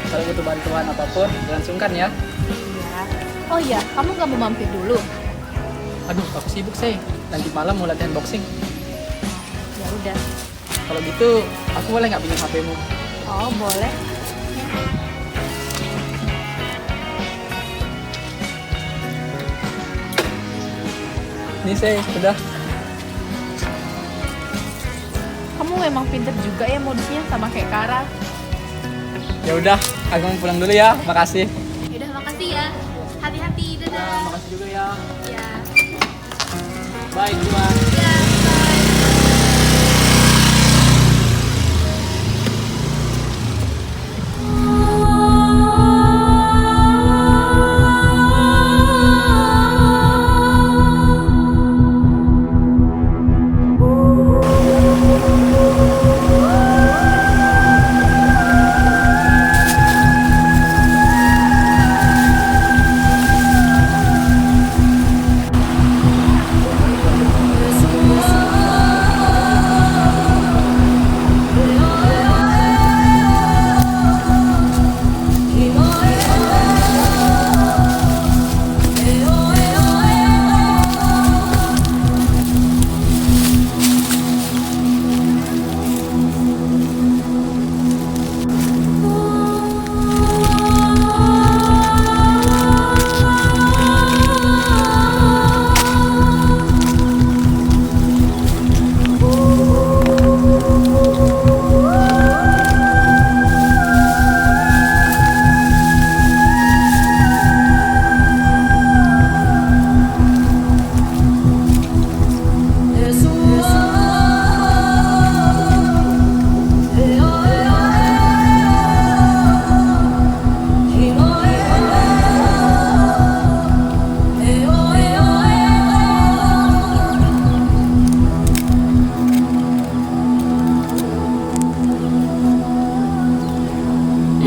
Kalau butuh bantuan apapun, jangan sungkan ya. Iya. Oh iya, kamu gak mau mampir dulu? Aduh, aku sibuk sih. Nanti malam mau latihan boxing. Ya udah. Kalau gitu, aku boleh nggak pinjam HP-mu? Oh, boleh. Ini sih, sudah. Kamu memang pinter juga ya modusnya sama kayak Kara. Ya udah, aku mau pulang dulu ya. Makasih. Yaudah, makasih ya. Hati-hati, dadah. Makasih juga ya. Ya. Bye, Juan. Ya, bye.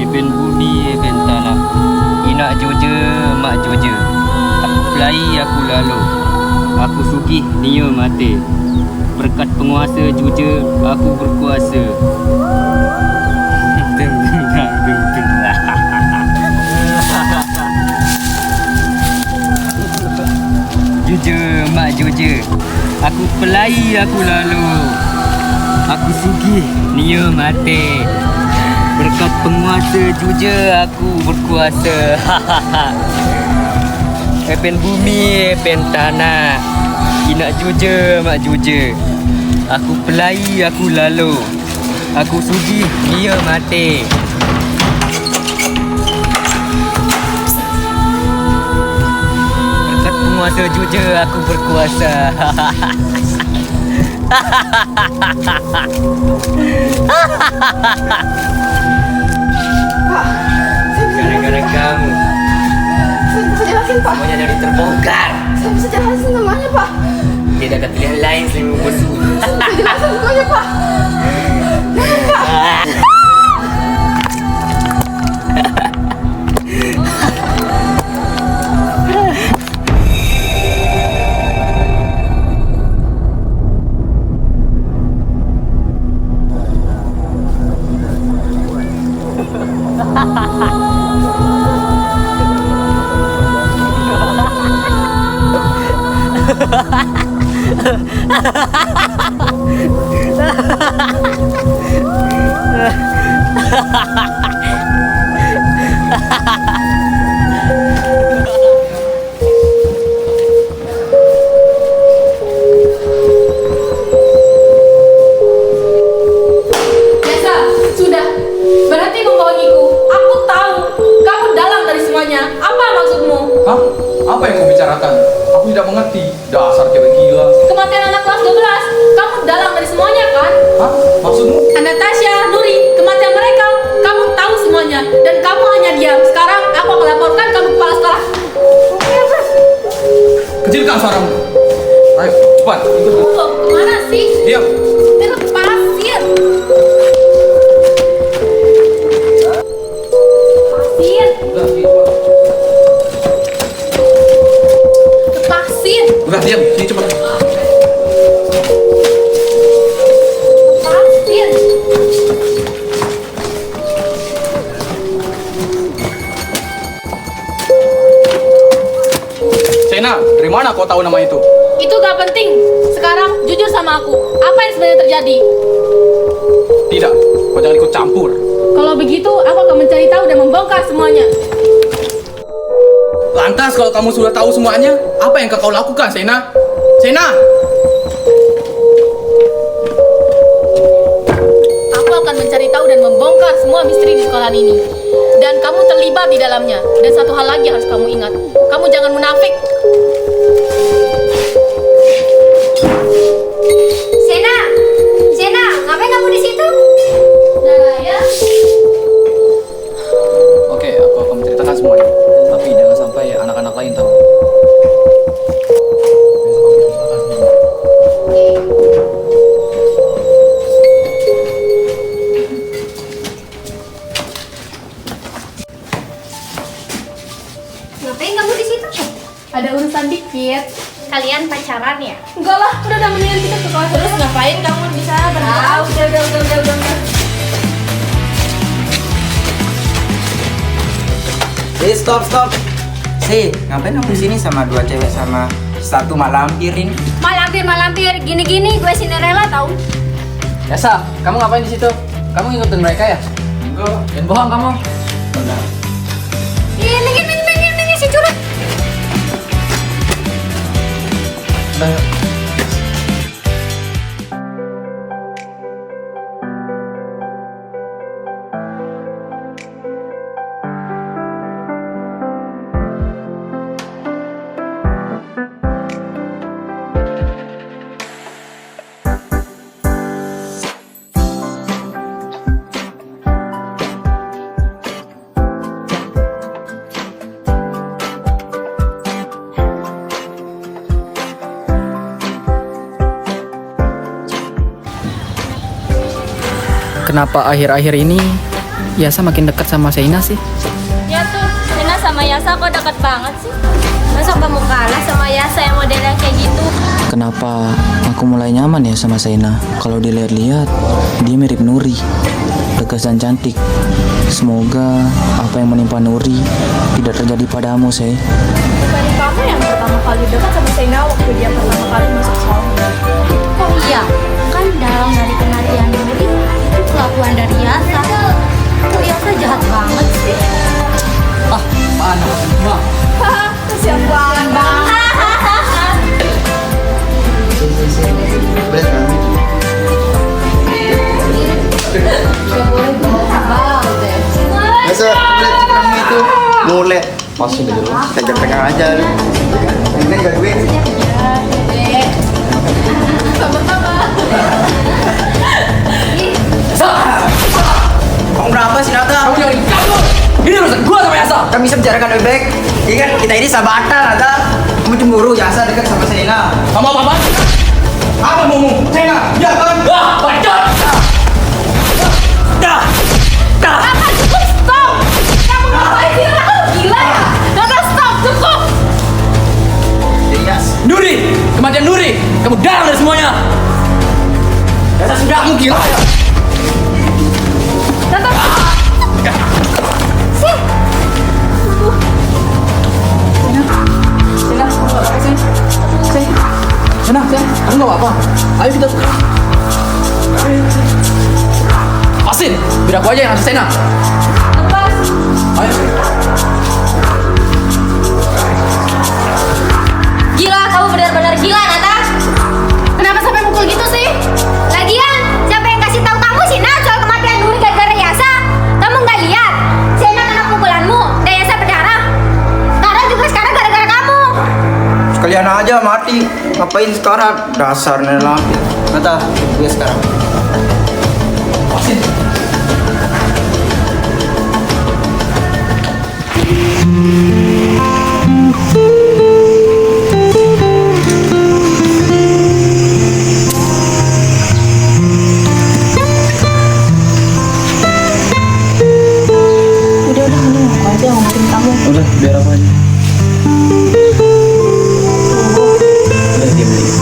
Eben budi eben tanah. Inak joja mak joja. Aku pelai aku lalu. Aku sugih dia mati. Berkat penguasa joja aku berkuasa. Deng deng deng deng. mak Joja. Aku pelai aku lalu. Aku sugih nia mati. Berkat penguasa Joja aku berkuasa. Epen bumi, epen tanah. Inak Joja, mak Joja. Aku pelai aku lalu. Aku sugih nia mati. Berkat penguasa Joja aku berkuasa. Gara-gara kamu Saya jelasin, Pak. semuanya jadi terbongkar. Saya bisa jelasin semuanya, Pak. Tidak ada pilihan lain selain membunuh. Saya bisa jelasin semuanya, Pak. Biasa, sudah. Berhenti membohongiku. Aku tahu kamu dalang dari semuanya. Apa maksudmu? Hah? Apa yang kau bicarakan? Aku tidak mengerti. Dasar cewek gila. Kematian anak kelas 12. Kamu dalang dari semuanya kan? Hah? Maksudmu? Anastasia, Nuri, kematian mereka. Kamu tahu semuanya dan kamu hanya diam. Sekarang aku akan laporkan kamu kepala sekolah. Kecilkan suaramu. Ayo, cepat. Ikut. Tunggu, kemana sih? Diam. Lepasin. Lepasin. Udah, cepat. Lepasin. Udah, diam. Sini cepat. Lepasin. Sena, dari mana kau tahu nama itu? Itu gak penting. Sekarang jujur sama aku. Apa yang sebenarnya terjadi? Tidak, kau jangan ikut campur. Kalau begitu, aku akan mencari tahu dan membongkar semuanya. Lantas kalau kamu sudah tahu semuanya, apa yang kau lakukan, Sena? Sena! Aku akan mencari tahu dan membongkar semua misteri di sekolah ini. Dan kamu terlibat di dalamnya. Dan satu hal lagi harus kamu ingat. Kamu jangan munafik. Sena, Sena, ngapain kamu di situ? Naraya. Oke, aku akan menceritakan semuanya. Tapi jangan sampai anak-anak lain tahu. Ngapain kamu di situ? Ada urusan dikit. Kalian pacaran ya? Enggak lah, udah mendingan kita ke kelas. Terus ngapain kamu di sana berdua? Udah. Stop. Ngapain kamu di sini sama dua cewek sama satu mak lampir ini? Malampir, gini-gini gue Cinderella tahu. Yasa, kamu ngapain di situ? Kamu ngikutin mereka ya? Enggak. Jangan bohong kamu. Ini si curut. Udah. Kenapa akhir-akhir ini Yasa makin dekat sama Sena sih? Ya tuh, Sena sama Yasa kok dekat banget sih? Masa kamu kalah sama Yasa yang modelnya kayak gitu? Kenapa aku mulai nyaman ya sama Sena? Kalau dilihat-lihat, dia mirip Nuri, tegas dan cantik. Semoga apa yang menimpa Nuri tidak terjadi padamu, Sei. Bukan kamu yang pertama kali dekat sama Sena waktu dia pertama kali masuk sekolah. Oh iya, kan dalam dari kematian Nuri itu kelakuan dari Yasa. Kok Yasa jahat banget sih? Ah, mana? Bang. Haha, kasihan banget bang. Beres kan? Gak boleh bang deh. Masa kulit kamu itu mulai masuk dulu. Kita tengah aja. Ini gak gue. Sama-sama. Kamu berapa sih Nata? Kamu jangan kabur. Ini urusan gua sama Yasa. Kami bisa bicarakan lebih baik. Iya kan kita ini sahabatan Nata. Kamu cemburu Yasa dekat sama Sena. Kamu apa? Apa mau? Sena, ya kan? Ah, bacot. Dah. Nata cukup stop. Kamu ngapain sih? Nata gila ya? Nata stop cukup. Yes. Nuri, kematian Nuri. Kamu dalam dari semuanya. Yasa sudah kamu gila ya. Nata. Sih. Sena, kamu gak apa-apa, Sen? Sena, kamu gak apa-apa. Ayo kita. Asin, biar aku aja yang ngasih Sena. Lepas. Ayo. Gila, kamu benar-benar gila, Nata. Kenapa sampai mukul gitu sih? Lagian, siapa yang kasih tahu kamu sih, Nat, soal kematian Nuri gara-gara Yasa? Kamu nggak lihat? Sena kena pukulanmu, dan Yasa berdarah. Sekarang juga sekarang gara-gara kamu. Sekalian aja mati. Ngapain sekarang? Dasarnya laki. Nata, gue sekarang. Asin. Udah kamu ngaku aja ngomongin kamu. Udah, biar apa aja. Udah, diam dikit.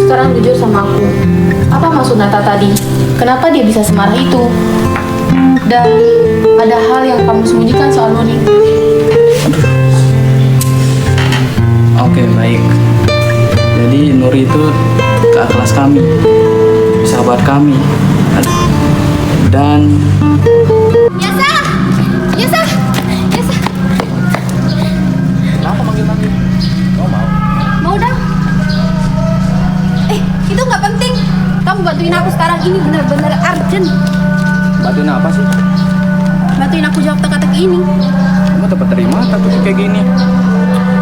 Sekarang jujur sama aku. Apa maksud Nata tadi? Kenapa dia bisa semarah itu? Dan ada hal yang kamu sembunyikan soal Nuri. Oke, baik. Jadi Nuri itu kakak kelas kami, sahabat kami. Dan Yasa! Yasa! Yasa! kenapa manggil-manggil? Kau mau? Mau dong? Itu nggak penting. Kamu bantuin aku sekarang, ini benar-benar urgent. Bantuin apa sih? Bantuin aku jawab teka-teki ini. Kamu dapat terima takut kayak gini.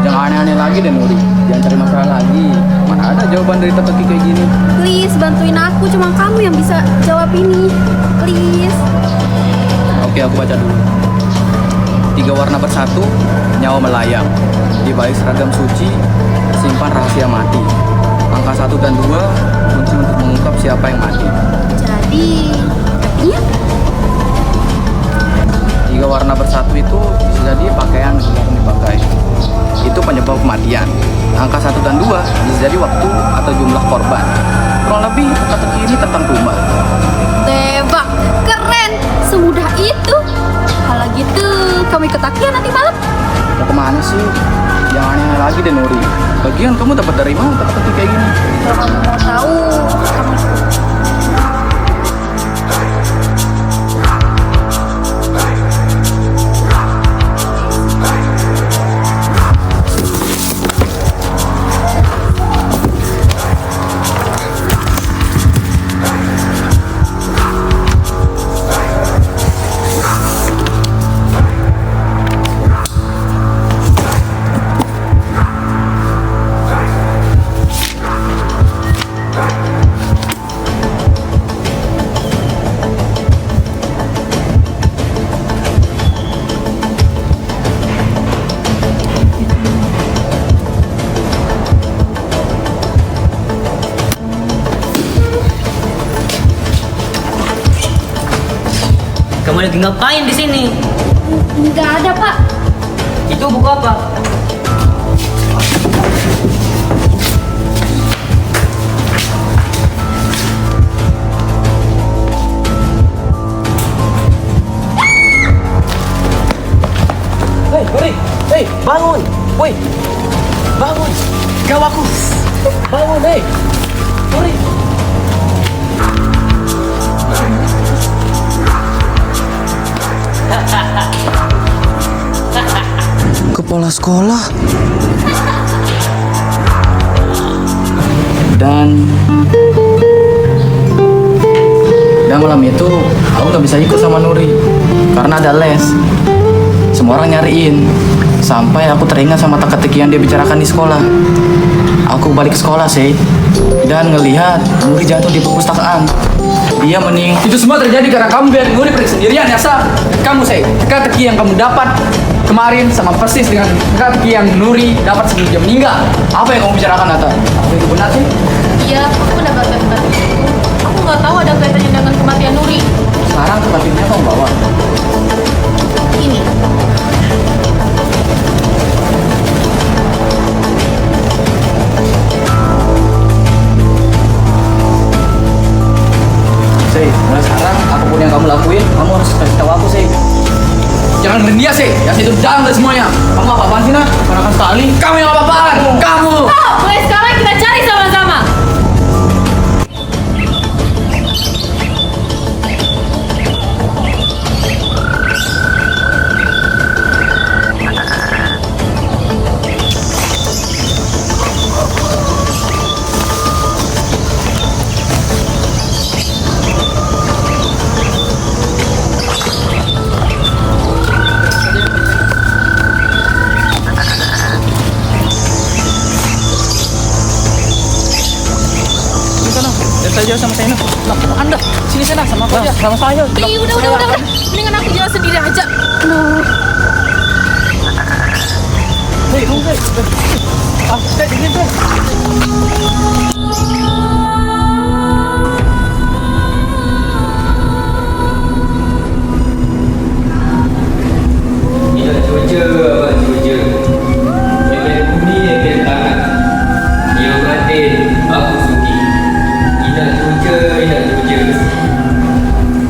Jangan aneh-aneh lagi deh Nuri. Jangan cari masalah lagi. Mana ada jawaban dari teka-teki kayak gini? Please, bantuin aku. Cuma kamu yang bisa jawab ini. Please. Oke, aku baca dulu. 3 warna bersatu, nyawa melayang. Di balik seragam suci, simpan rahasia mati. Angka 1 dan 2, kunci untuk mengungkap siapa yang mati. Jadi, artinya 3 warna bersatu itu bisa jadi pakaian yang dipakai. Itu penyebab kematian. Angka 1 dan 2 bisa jadi waktu atau jumlah korban. Kurang lebih teka-teki ini tentang rumah. tebak. Keren. Semudah itu. Kalau gitu, kamu ikut aku ya nanti malam. Mau kemana sih? Jangan aneh lagi deh Nuri. Bagian kamu dapat dari mana teka-teki kayak gini? Kalau kamu mau tahu, kamu Kamu lagi ngapain di sini? nggak ada, Pak. Itu buku apa? Gawat aku. Bangun, hei. Nuri. Kepala sekolah. Dan malam itu aku nggak bisa ikut sama Nuri karena ada les. Semua orang nyariin sampai aku teringat sama teka-teki yang dia bicarakan di sekolah. Aku balik ke sekolah sih dan ngelihat Nuri jatuh di perpustakaan. Dia meninggal. Itu semua terjadi karena kamu biar Nuri pergi sendirian ya, Sa. Kamu, Say, teka-teki yang kamu dapat kemarin sama persis dengan teka-teki yang Nuri dapat sebelum dia meninggal. Apa yang kamu bicarakan, Nata? Apa itu benar sih? Iya, aku mendapatkan teka-teki itu. Aku nggak tahu ada kaitannya dengan kematian Nuri. Sekarang teka-tekinya kamu bawa. Ini. Say, mulai sekarang apapun yang kamu lakuin, kamu harus kasih tahu aku, Say. Jangan merendia, Say. Ya, itu jangan dari semuanya. Kamu apa-apaan sih, Nah? Karena sekali. Kamu yang apa-apaan? Kamu. Oh, mulai sekarang kita cari sama-sama. Saja sama saya, nah, Anda sini sana sama aku aja, sama saya. Ih, udah. Mendingan aku jalan sendiri aja. Hei, tunggu, Say. Say, dingin, Say. Ina cuaca, abang cuaca. Efek bumi, efek tanah. Ya batin, aku suki. Ina cuaca.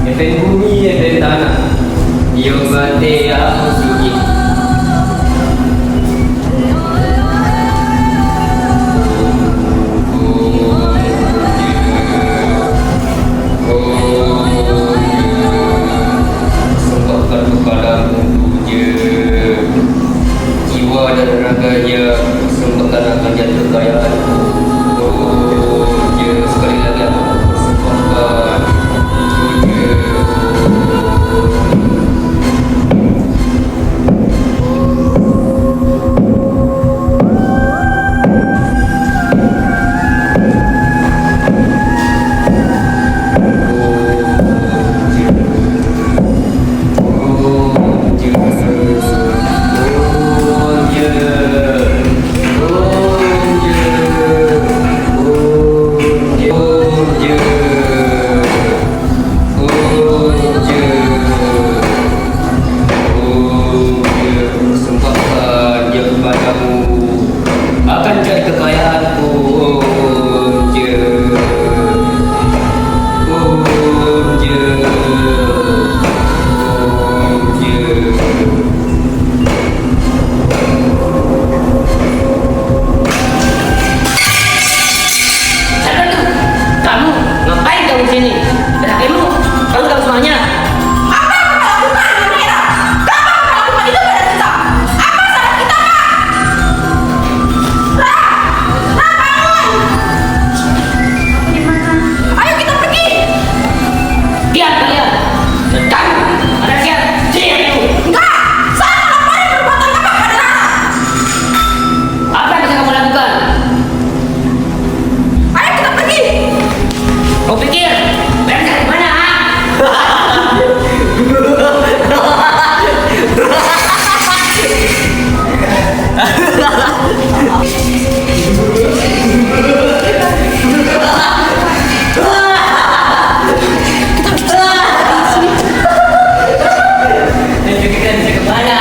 Efek bumi, efek tanah. Ya batin, aku suki. Sembahkan kepadamu je, jiwa dan raganya sembahkan akan jatuh kekayaanku. Oh je, sekali lagi aku sembahkan je. Akan cari kekayaanku, Om je. Om je. Om je. Siapa tuh? Kamu ngapain kamu di sini? Dan HPmu, kamu tahu semuanya. Diam kalian. Dan kamu, ada siap? Sini HPmu. Apa yang bisa kamu lakukan? Kau pikir bayar dari mana? Kita bisa kemana?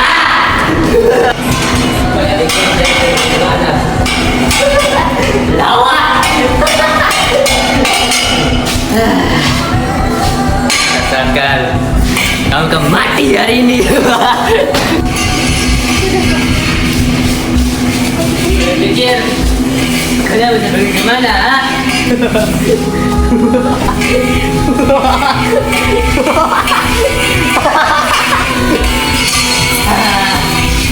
Banyak dikit bisa kemana? Lawan. Rasakan, kamu akan mati hari ini. Pikir Kalian bisa pergi kemana?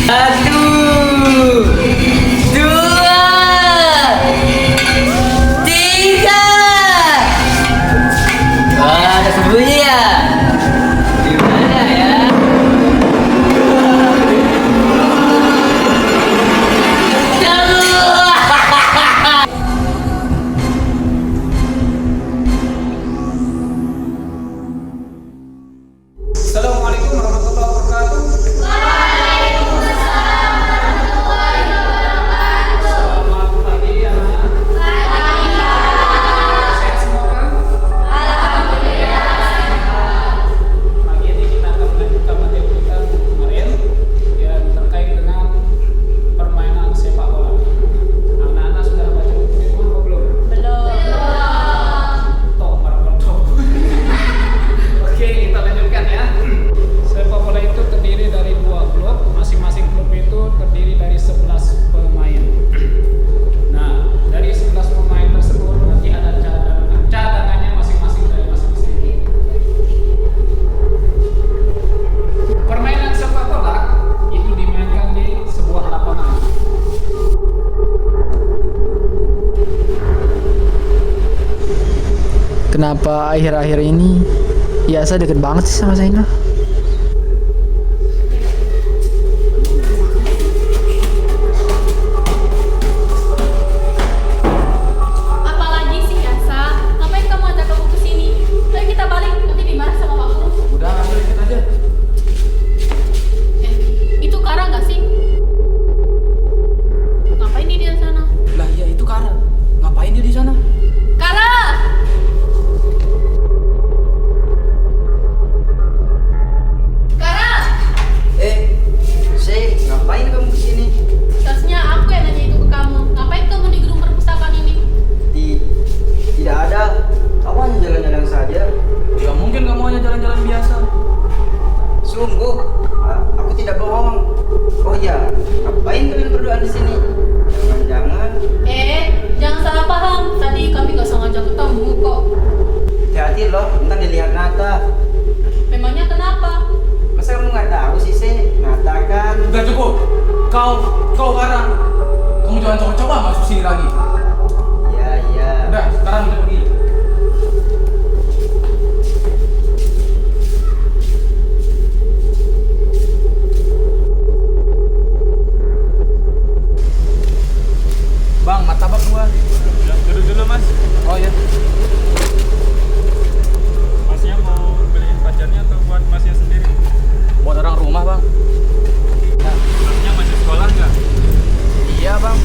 Satu, dua, tiga. Wah, ada sembunyi ya? Di mana ya? Assalamualaikum warahmatullahi wabarakatuh. Selamat pagi anak-anak. Sehat semua kan? Pagi ini kita akan melanjutkan materi kita kemarin yang terkait dengan permainan sepak bola. Anak-anak sudah baca buku di rumah atau belum? Toh, toh. Oke, kita lanjutkan ya. Sepak bola itu terdiri dari 2 klub, masing-masing klub itu terdiri dari 11 pemain. Nah, dari 11 pemain tersebut nanti ada cadangannya masing-masing dari masing-masing. Permainan sepak bola itu dimainkan di sebuah lapangan. Kenapa akhir-akhir ini Yasa deket banget sih sama Zainal? Apalagi sih Yasa? Ngapain kamu ajak aku ke sini? Ayo kita balik, nanti dimarah sama Pak Guru. Udah, ayo ikut aja. Itu Kara nggak sih? Ngapain dia di sana? Lah ya itu Kara. Ngapain dia di sana? Kara! Kara! Ngapain kamu kesini? Seharusnya aku yang nanya itu ke kamu. Ngapain kamu di gedung perpustakaan ini? Tidak ada. Kamu hanya jalan-jalan saja. Ya mungkin kamu hanya jalan-jalan biasa. Sungguh, aku tidak bohong. Oh iya, ngapain kalian berdua di sini? Jangan-jangan Jangan salah paham. Tadi kami nggak sengaja ketemu kok. hati-hati loh, ntar dilihat Nata. Memangnya kenapa? Masa kamu nggak tahu sih, Nata kan? Udah cukup. Kau Kara. Kamu jangan coba-coba masuk sini lagi. Iya. Udah, sekarang kita pergi. Bang, martabak gua. Duduk dulu mas. Oh ya. Masnya mau beliin pacarnya atau buat masnya sendiri? Buat orang rumah, Bang. Masnya masih sekolah nggak? Iya, Bang.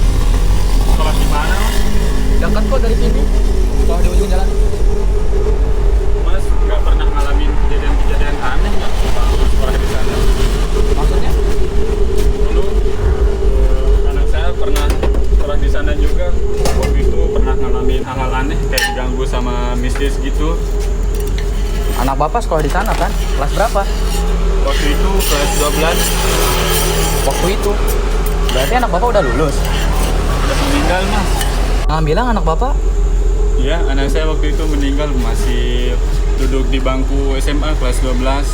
Sekolah di mana mas? Dekat kok dari sini. Sekolah di ujung jalan. Mas nggak pernah ngalamin kejadian-kejadian aneh nggak selama sekolah di sana? Maksudnya? Dulu anak saya pernah sekolah di sana juga. Waktu itu pernah ngalamin hal-hal aneh kayak diganggu sama mistis gitu. Anak Bapak sekolah di sana kan? Kelas berapa? Waktu itu kelas 12. Waktu itu. Berarti anak Bapak udah lulus. Udah meninggal mas. Jangan bilang anak Bapak. Iya, anak saya waktu itu meninggal masih duduk di bangku SMA kelas 12.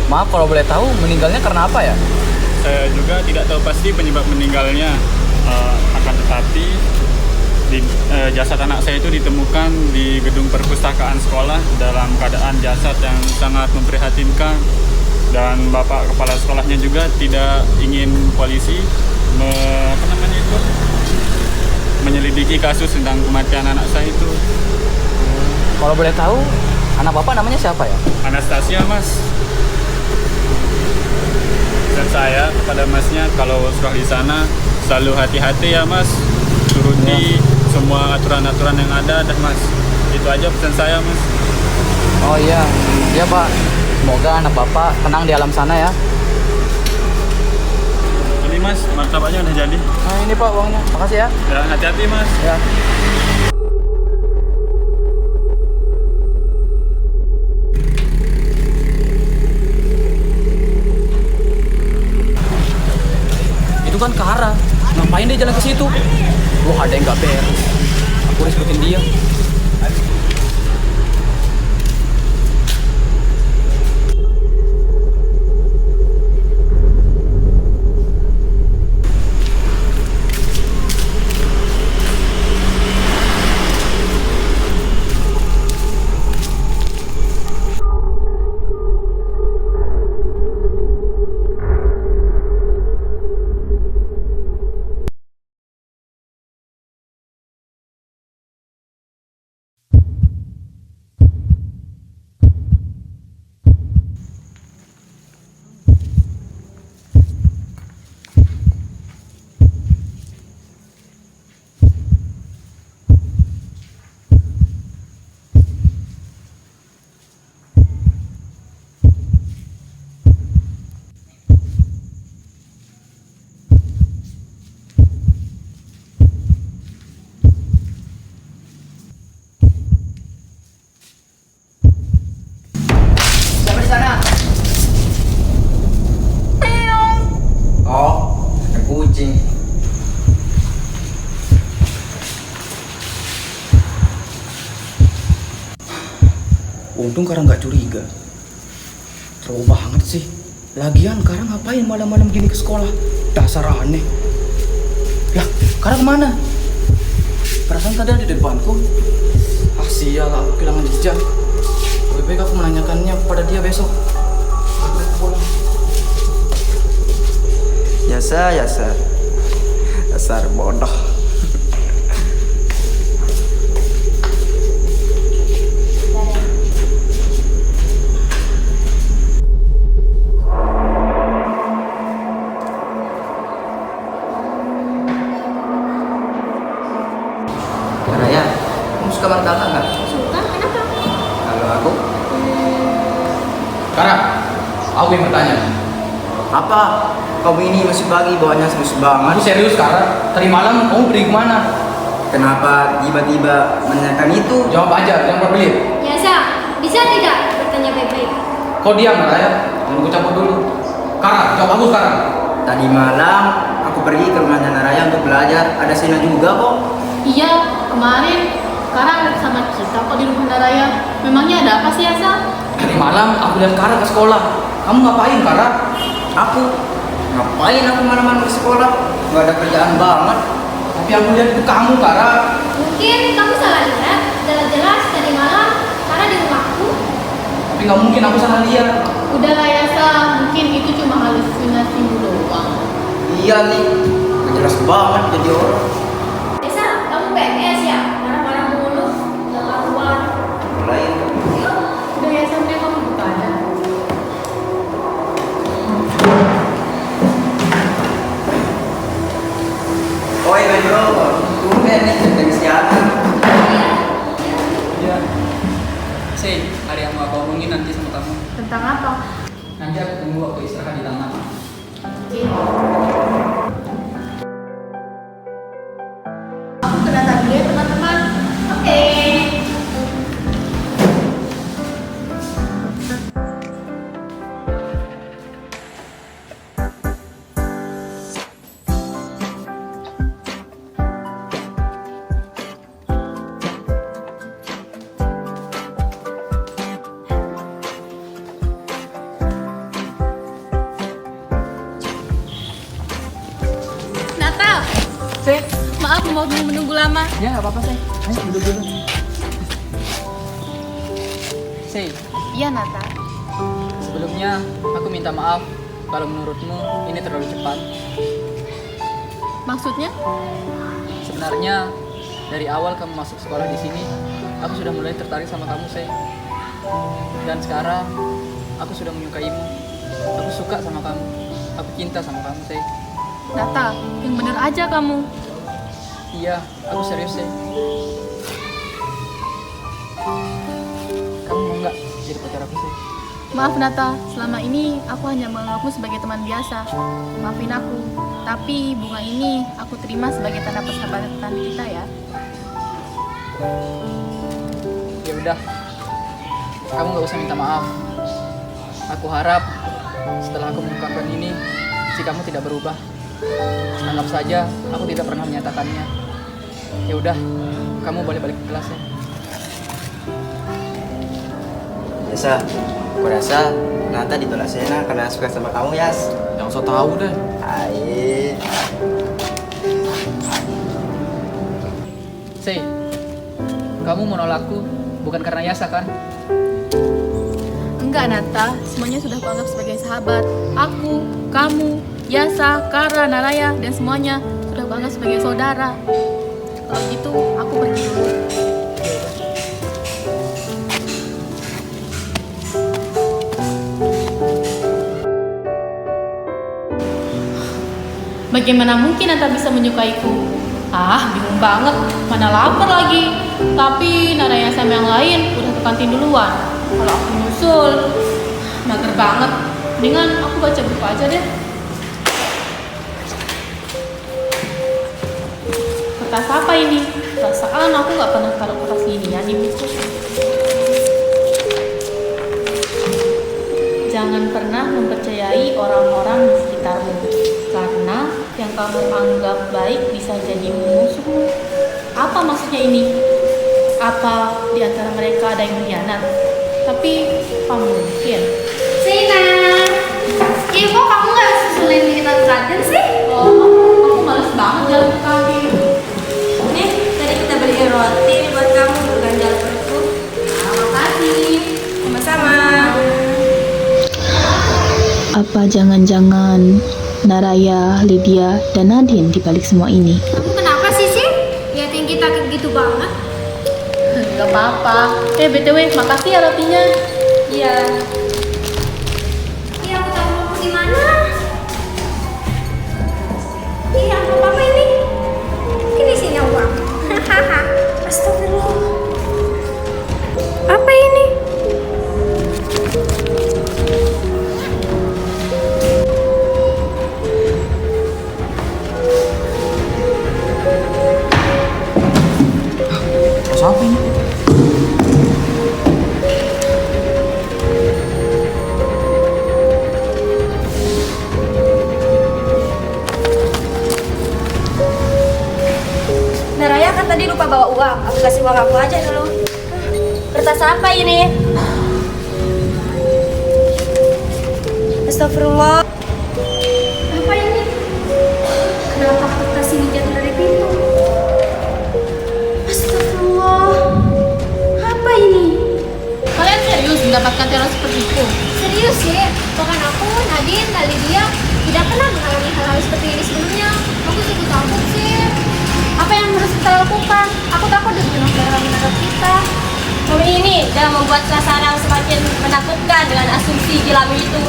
Maaf kalau boleh tahu meninggalnya karena apa ya? Saya juga tidak tahu pasti penyebab meninggalnya. Akan tetapi jasad anak saya itu ditemukan di gedung perpustakaan sekolah dalam keadaan jasad yang sangat memprihatinkan, dan bapak kepala sekolahnya juga tidak ingin polisi menyelidiki kasus tentang kematian anak saya itu. Kalau boleh tahu anak Bapak namanya siapa ya? Anastasia mas. Dan saya kepada masnya kalau sekolah di sana selalu hati-hati ya mas, turuti semua aturan-aturan yang ada dah mas. Itu aja pesan saya mas. Oh iya, iya Pak. Semoga anak Bapak tenang di alam sana ya. Ini mas, martabaknya udah jadi. Nah ini Pak uangnya, makasih ya. Ya hati-hati mas. Ya. Itu kan Kara. Ngapain dia jalan ke situ? Wah, ada yang gak beres. Aku harus ikutin dia. Untung Kara nggak curiga. Terlalu banget sih. Lagian Kara ngapain malam-malam gini ke sekolah? Dasar aneh. Lah, Kara kemana? Perasaan tadi ada di depanku. Ah sial, aku kehilangan jejak. Lebih baik aku menanyakannya kepada dia besok. Yasa. Dasar bodoh. Raya, kamu suka martabak nggak? Suka, kenapa? Kalau aku? Kara, aku yang bertanya. Apa? Kamu ini masih pagi bawanya serius banget. Aku serius, Kara. Tadi malam kamu pergi kemana? Kenapa tiba-tiba menanyakan itu? Jawab aja, jangan berbelit. Biasa, bisa tidak bertanya baik-baik? Kau diam, Raya. Jangan aku campur dulu. Kara, jawab aku sekarang. Tadi malam aku pergi ke rumahnya Naraya untuk belajar. Ada Sena juga kok. Iya, kemarin Kara ada sama kita kok di rumah Raya. Memangnya ada apa sih, Asa? Tadi malam aku lihat Kara ke sekolah. Kamu ngapain, Kara? Aku? Ngapain aku malam-malam ke sekolah? Gak ada kerjaan banget. Tapi aku lihat itu kamu, Kara. Mungkin kamu salah lihat. Jelas-jelas tadi malam karena di rumahku. Tapi nggak mungkin aku salah lihat. Udah lah ya, Sa. Mungkin itu cuma halusinasimu doang. Iya nih, jelas banget jadi orang. Biasa, kamu PMS ya? Marah-marah mulu, nggak keluar. Mulai. Udah ya, sampai kamu buka aja. Oi bro, tumben nih dari siapa? Iya. Say, hari yang mau aku omongin nanti sama kamu. Tentang apa? Nanti aku tunggu waktu istirahat di taman. Oke. Aku ke data dulu ya, teman-teman. Oke. Natal. Say. Maaf mau menunggu lama. Ya nggak apa-apa, Say. Ayo duduk dulu. Say, Iya, Natal. sebelumnya aku minta maaf kalau menurutmu ini terlalu cepat. Maksudnya? Sebenarnya dari awal kamu masuk sekolah di sini, aku sudah mulai tertarik sama kamu, Say. Dan sekarang aku sudah menyukaimu. Aku suka sama kamu. Aku cinta sama kamu, Say. Natal, yang bener aja kamu. Iya, aku serius, Say. Kamu mau nggak jadi pacar aku, Say? Maaf Natal, selama ini aku hanya menganggapmu sebagai teman biasa. Maafin aku. Tapi bunga ini aku terima sebagai tanda persahabatan kita ya. Ya udah, kamu nggak usah minta maaf. Aku harap setelah aku mengungkapkan ini, si kamu tidak berubah. Anggap saja aku tidak pernah menyatakannya. Ya udah, kamu balik-balik ke kelas ya. Biasa, aku rasa Nata ditolak Sena karena suka sama kamu, Yas. Jangan so tau deh. Aih. Sei, kamu mau nolakku bukan karena Yasa kan? Enggak, Nata. Semuanya sudah kuanggap sebagai sahabat. Aku, kamu, Yasa, Kara, Naraya, dan semuanya sudah kuanggap sebagai saudara. Kalau gitu, aku pergi dulu. Bagaimana mungkin Nata bisa menyukaiku? Ah, bingung banget. Mana lapar lagi. Tapi Naraya sama yang lain udah ke kantin duluan. Kalau aku nyusul, mager banget. Mendingan aku baca buku aja deh. Kertas apa ini? Perasaan aku gak pernah taruh kertas ginian di buku. Jangan pernah mempercayai orang-orang di sekitarmu, karena yang kamu anggap baik bisa jadi musuhmu. Apa maksudnya ini? Apa di antara mereka ada yang berkhianat? Tapi apa mungkin? Sina, kok kamu nggak susulin kita ke kantin sih? Oh, aku males banget jalan ke kantin. Nih, tadi kita beli roti buat kamu berganjal perutku. Makasih. Sama-sama. Apa jangan-jangan Naraya, Lydia, dan Nadine dibalik semua ini? Kamu kenapa sih liatin kita kayak gitu banget? Gak apa-apa. BTW, makasih ya rotinya. Iya. Iya, aku tahu mau di mana. Iya, apa ini? Mungkin isinya uang. Hahaha. Astagfirullah. Apa ini? Siapa ini? Naraya kan tadi lupa bawa uang. Aku kasih uang aku aja dulu. Kertas apa ini? Astagfirullah. Apa ini? Kenapa kertas ini jatuh dari pintu? Astagfirullah. Apa ini? Kalian serius mendapatkan teror seperti itu? Serius sih, bahkan aku, Nadine, dan Lydia tidak pernah mengalami hal-hal seperti ini sebelumnya. Aku cukup takut sih. Apa yang harus kita lakukan? Aku takut dibunuh orang menangkap kita. Kami ini dalam membuat suasana semakin menakutkan dengan asumsi gilamu itu.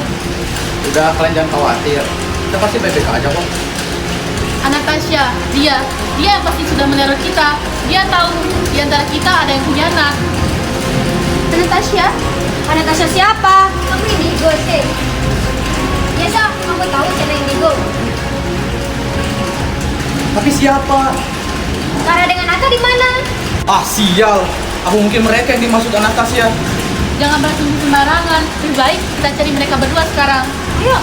Udah, kalian jangan khawatir. Kita pasti baik-baik aja kok. Anastasia, dia yang pasti sudah meneror kita. Dia tahu di antara kita ada yang khianat. Anastasia? Anastasia siapa? Kamu indigo sih. Biasa, kamu tahu siapa indigo? Tapi siapa? Kara dengan Ata di mana? Ah, sial. Apa mungkin mereka yang dimaksud Anastasia? Jangan berasumsi sembarangan. Lebih baik kita cari mereka berdua sekarang. Ayo.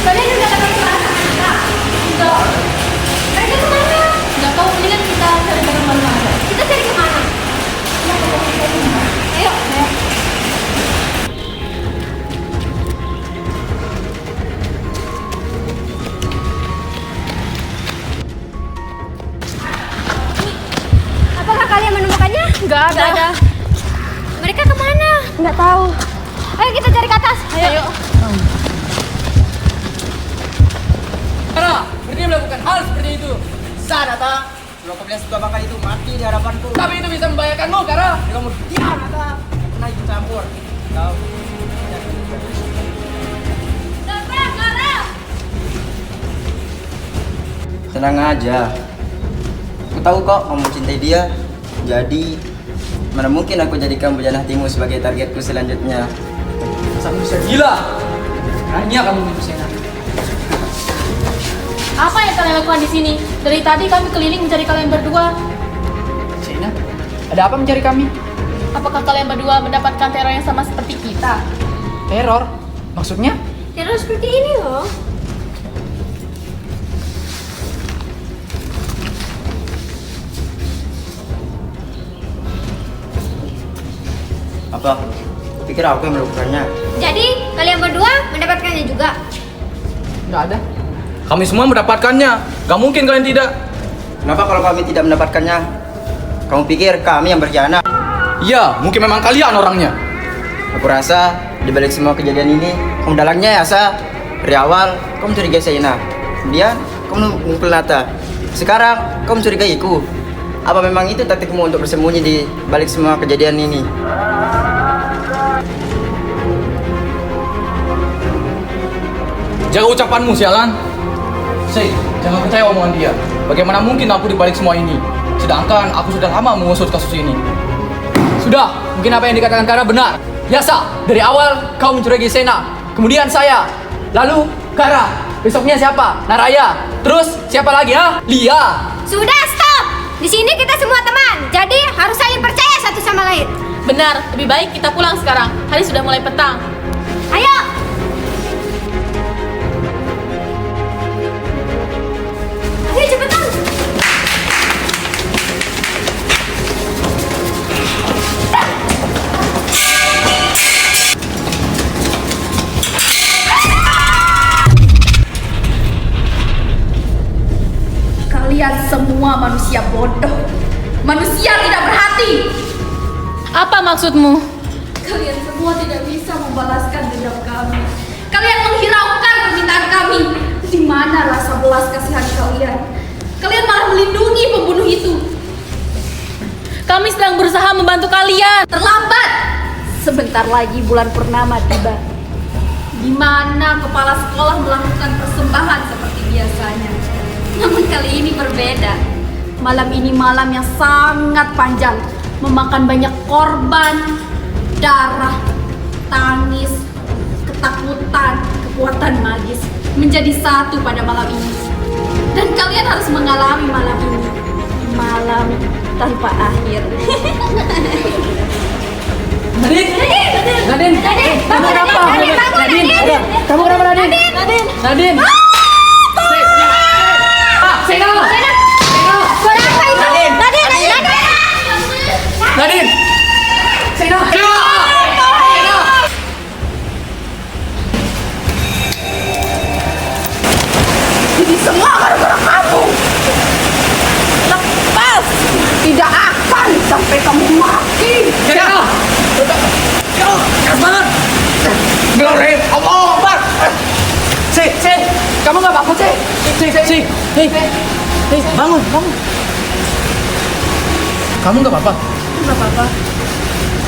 Kalian udah dapat suara sama Ata? Enggak. Mereka kemana? Enggak tahu, mendingan kita cari bareng mana aja. Kita cari kemana? Ayo. Apakah kalian menemukannya? Enggak ada. Mereka kemana? Nggak tahu. Ayo kita cari ke atas. Ayo. Kara, berhenti melakukan hal seperti itu. Sadar, Nata. Kalau kau bilang suka bakal itu mati di hadapanku. Tapi itu bisa membahayakanmu, Kara. Jadi kamu diam, Nata. Pernah ikut campur. Tahu? Tenang aja. Aku tahu kok kamu mencintai dia. Jadi mana mungkin aku jadikan bujana hatimu sebagai targetku selanjutnya. Masa bisa gila? Hanya kamu itu Sena. Apa yang kalian lakukan di sini? Dari tadi kami keliling mencari kalian berdua. Sena, Ada apa mencari kami? Apakah kalian berdua mendapatkan teror yang sama seperti kita? Teror? Maksudnya? Terus seperti ini loh. Apa? Pikir aku yang melakukannya? Jadi kalian berdua mendapatkannya juga. Nggak ada. Kami semua mendapatkannya. Gak mungkin kalian tidak. Kenapa kalau kami tidak mendapatkannya? Kamu pikir kami yang berkhianat? Iya, mungkin memang kalian orangnya. Aku rasa di balik semua kejadian ini, kamu dalangnya ya, Sa. Dari awal, kamu curigai Saina. Kemudian, kamu ngumpul Nata. Sekarang, kamu curigaiku. Apa memang itu taktikmu untuk bersembunyi di balik semua kejadian ini? Jaga ucapanmu, sialan. Say, jangan percaya omongan dia. Bagaimana mungkin aku dibalik semua ini? Sedangkan aku sudah lama mengusut kasus ini. Sudah, mungkin apa yang dikatakan Kara benar. Biasa, dari awal kau mencurigai Sena, kemudian saya, lalu Kara, besoknya siapa? Naraya, terus siapa lagi ha? Lia. Sudah, stop. Di sini kita semua teman. Jadi harus saling percaya satu sama lain. Benar, lebih baik kita pulang sekarang. Hari sudah mulai petang. Ayo. Ayo cepetan. Kalian semua manusia bodoh. Manusia tidak berhati. Apa maksudmu? Kalian semua tidak bisa membalaskan dendam kami. Kalian menghiraukan permintaan kami. Di mana rasa belas kasihan kalian? Kalian malah melindungi pembunuh itu. Kami sedang berusaha membantu kalian. Terlambat. Sebentar lagi bulan purnama tiba. Di mana kepala sekolah melakukan persembahan seperti biasanya. Namun kali ini berbeda. Malam ini malam yang sangat panjang, memakan banyak korban, darah, tangis, ketakutan, kekuatan magis menjadi satu pada malam ini. Dan kalian harus mengalami malam ini, malam tanpa akhir. Nadine, kamu kenapa? Nadine, kamu kenapa Nadine? Nadine. Sena! Suara apa itu? Nadine! Sena! Ini semua gara-gara kamu. Lepas. Tidak akan sampai kamu mati. Sena! Keras banget! Glory! Allah Akbar! Si, kamu nggak apa-apa, Si, hei, bangun. Kamu nggak apa-apa? Nggak apa-apa.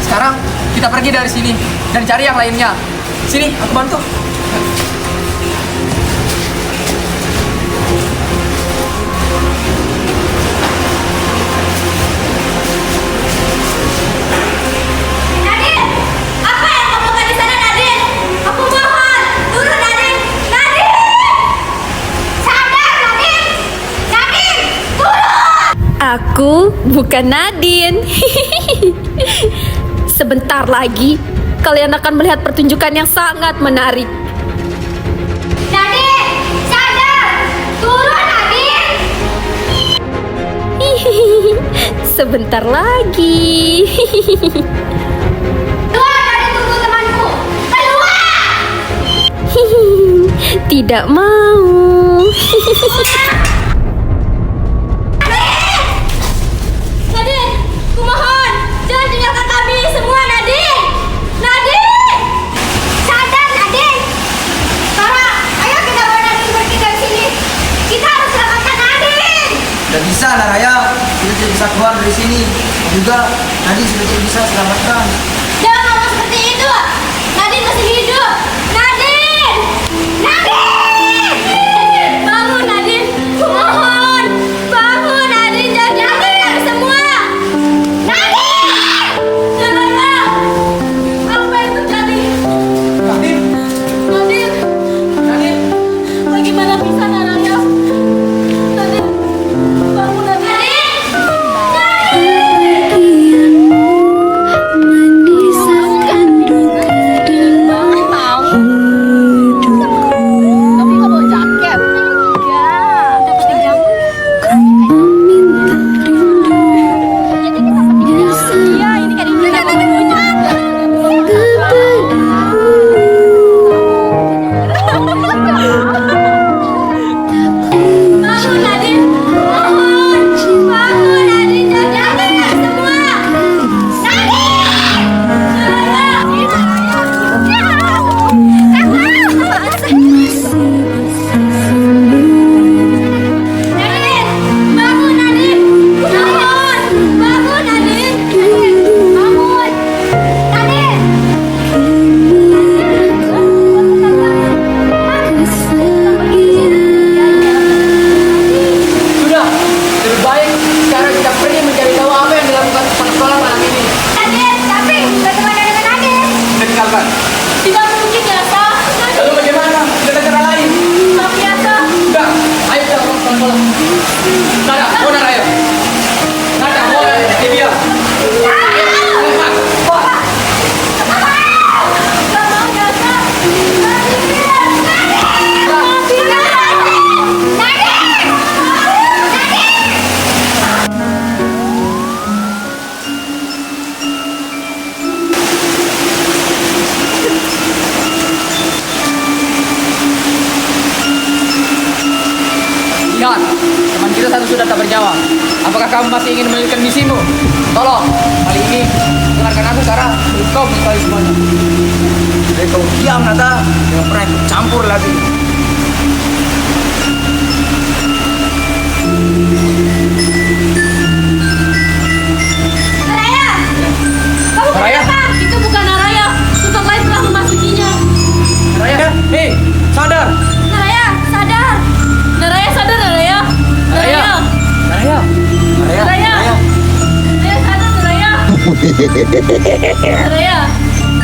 Sekarang kita pergi dari sini dan cari yang lainnya. Sini, aku bantu. Nadine, apa yang kamu lakukan di sana, Nadine? Aku mohon, turun Nadine. Nadine, sadar Nadine. Nadine, turun. Aku bukan Nadine. Sebentar lagi kalian akan melihat pertunjukan yang sangat menarik. Nadine, sadar. Turun Nadine. Sebentar lagi. Keluar dari tubuh temanku. Keluar. Tidak mau. Nadine, kumohon, jangan tinggalkan kami semua, Nadine. Nadine, sadar Nadine. Tara, ayo kita bawa Nadine pergi dari sini. Kita harus selamatkan Nadine. Tidak bisa, Naraya. Kita tidak bisa keluar dari sini. Juga, Nadine sudah tidak bisa selamatkan. Jangan ngomong seperti itu. Nadine masih hidup. Nadine, Nadine, bangun Nadine. Kumohon, bangun Nadine. Jangan tinggalkan kami semua. Nadine, Naraya, apa yang terjadi? Nadine, bagaimana bisa Naraya? Nadine, bangun Nadine. teman kita satu sudah tak bernyawa. Apakah kamu masih ingin melanjutkan misimu? Tolong, kali ini dengarkan aku Sarah, sebelum kau mengetahui semuanya. Jadi kau diam Nata, jangan pernah ikut campur lagi. Naraya! Kamu Naraya? kenapa? Itu bukan Naraya. Sosok lain telah memasukinya. Naraya, hei, sadar! Naraya, sadar. Naraya, sadar Naraya. Naraya! Naraya! Naraya. Naraya, sadar Naraya. Naraya.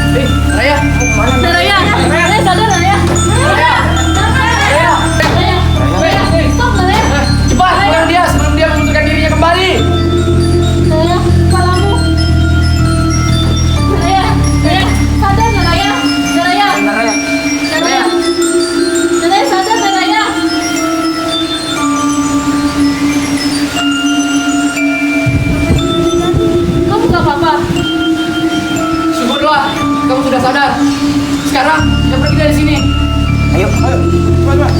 Hei, Naraya! Naraya. Naraya, sadar Naraya. Naraya. Naraya! Naraya. Stop Naraya. Cepat, buang dia sebelum dia membutuhkan dirinya kembali! Naraya, kepalamu. Naraya. Naraya, sadar Naraya. Naraya. Naraya! Naraya. Naraya, sadar Naraya. Kamu gak apa-apa. Syukurlah, kamu sudah sadar. Sekarang, kita pergi dari sini. Ayo, ayo, cepat.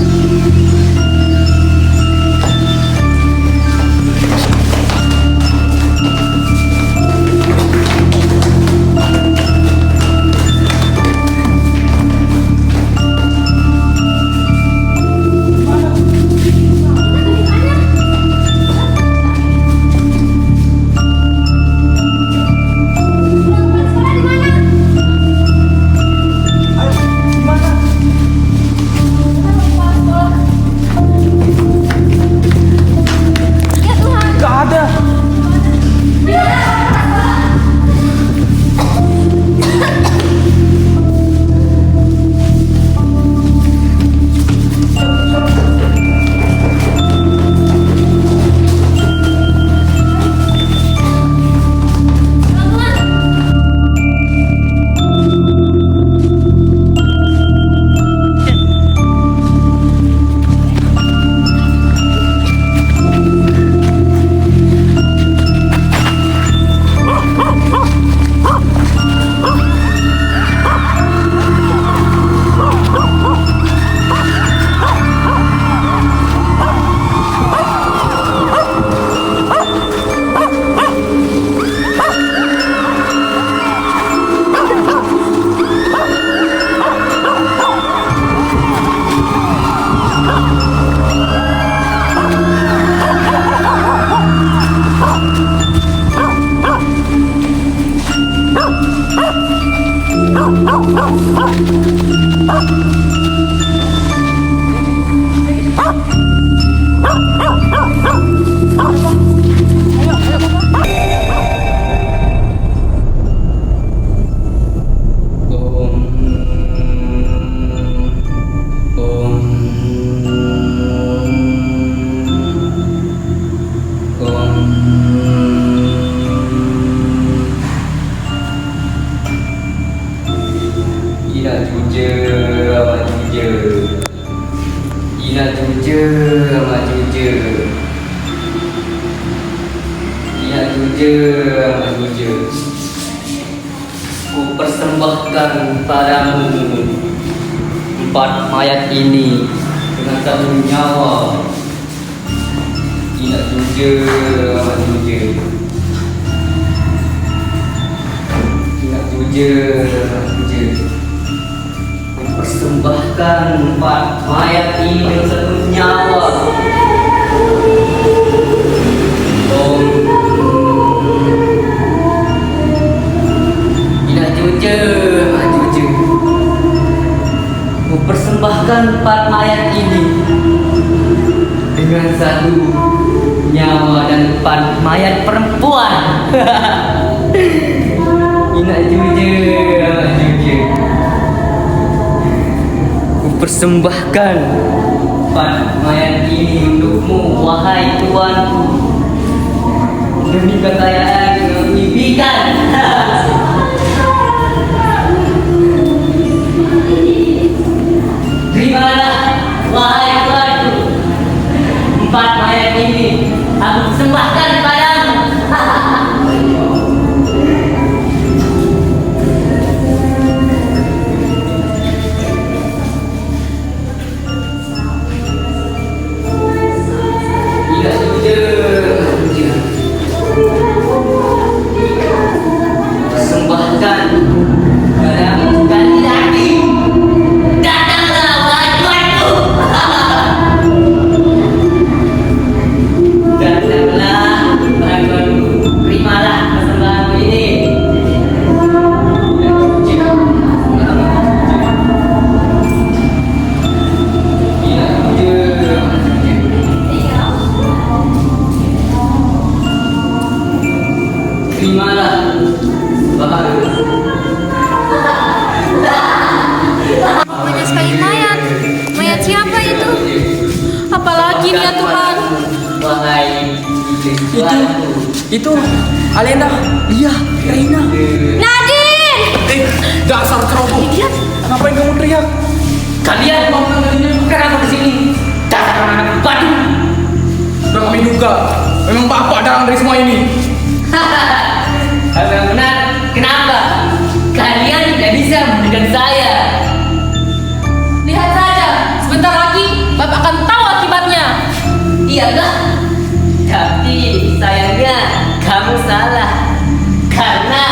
Ku persembahkan padamu 4 mayat ini dengan satu nyawa. Tidak jujur, amat jujur. Tidak jujur, amat jujur. Ku persembahkan 4 mayat ini dengan satu nyawa. Tidak jujur, amat jujur. Ku persembahkan 4 mayat ini dengan satu nyawa dan 4 mayat perempuan. Tidak jujur, amat jujur. Ku persembahkan 4 mayat ini untukmu, wahai tuanku, demi kekayaan yang mengimpikan. Terimalah, wahai tuanku, 4 mayat ini aku persembahkan padamu. Tidak Itu Alena. Iya, Reina. Nadine! Dasar ceroboh. Ngapain kamu teriak? Kalian kenapa di sini? Dasar anak badu. Udah kami duga. Memang bapak dalang dari semua ini. Memang benar. Kenapa? Kalian tidak bisa mendekat saya. Lihat saja, sebentar lagi Bapak akan tahu akibatnya. Iya enggak? Tapi sayangnya kamu salah. Karena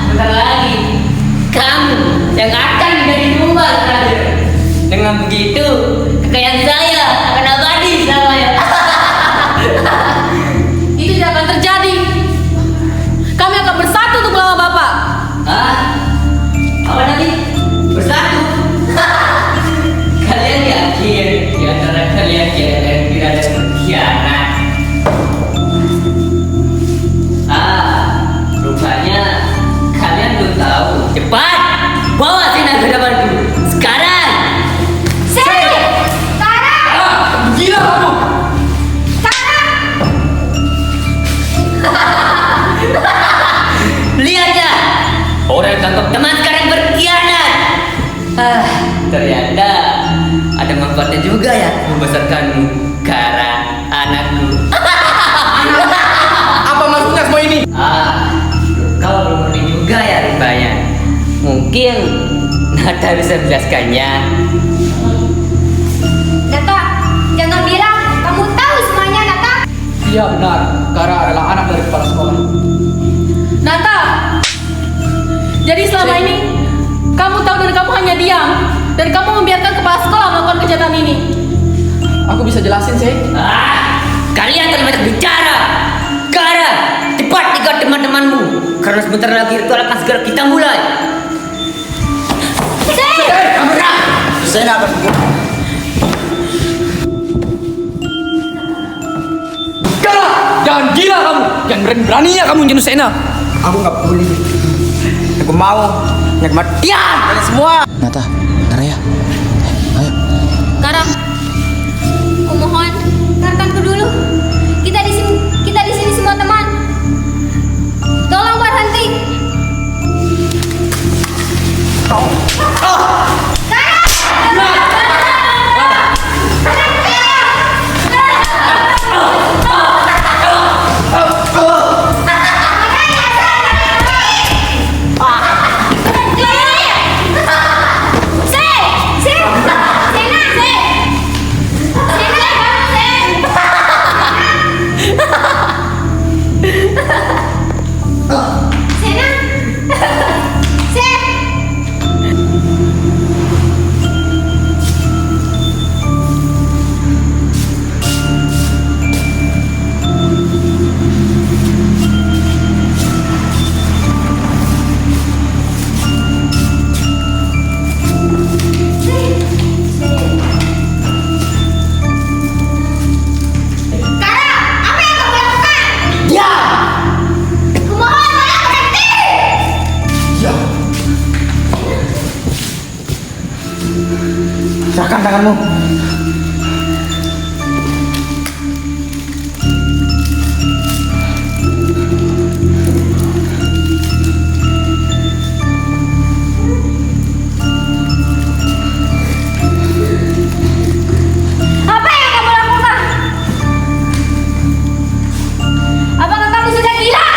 bentar lagi kamu yang akan menjadi tumbal terakhir. Dengan begitu kekayaan saya akan abadi selamanya. Itu tidak akan terjadi. Kami akan bersatu untuk melawan Bapak. Hah? Apa tadi? Bersatu? Kalian yakin di antara kalian tidak ada berkhianat? Rupanya kalian belum tahu. Cepat bawa Sena ke hadapanku sekarang. Gila kamu. Lihat ya, orang yang tangkap teman sekarang berkhianat. Ternyata ada manfaatnya juga ya membesarkanmu, Kara, anakku. Apa maksudnya semua ini? Kau belum ngerti juga ya rupanya. Mungkin Nata bisa menjelaskannya. Nata, jangan bilang kamu tahu semuanya, Nata. Iya benar. Kara adalah anak dari kepala sekolah. Nata, jadi selama ini kamu tahu dan kamu hanya diam dan kamu membiarkan kepala sekolah melakukan kejahatan ini. Aku bisa jelasin sih. Kalian terlalu banyak bicara. Kara, cepat tinggal teman-temanmu karena sebentar lagi ritual akan segera kita mulai. Saya akan Kara, jangan gila kamu. Jangan berani-beraninya kamu jenuh Sena. Aku nggak peduli. Aku mau kematian kalian semua. Nata, bentar ya. Ayo. Kara, aku mohon, dengarkanku dulu. Kita di sini semua teman. Tolong berhenti. Serahkan tanganmu. Apa yang kamu lakukan? Apakah kamu sudah gila?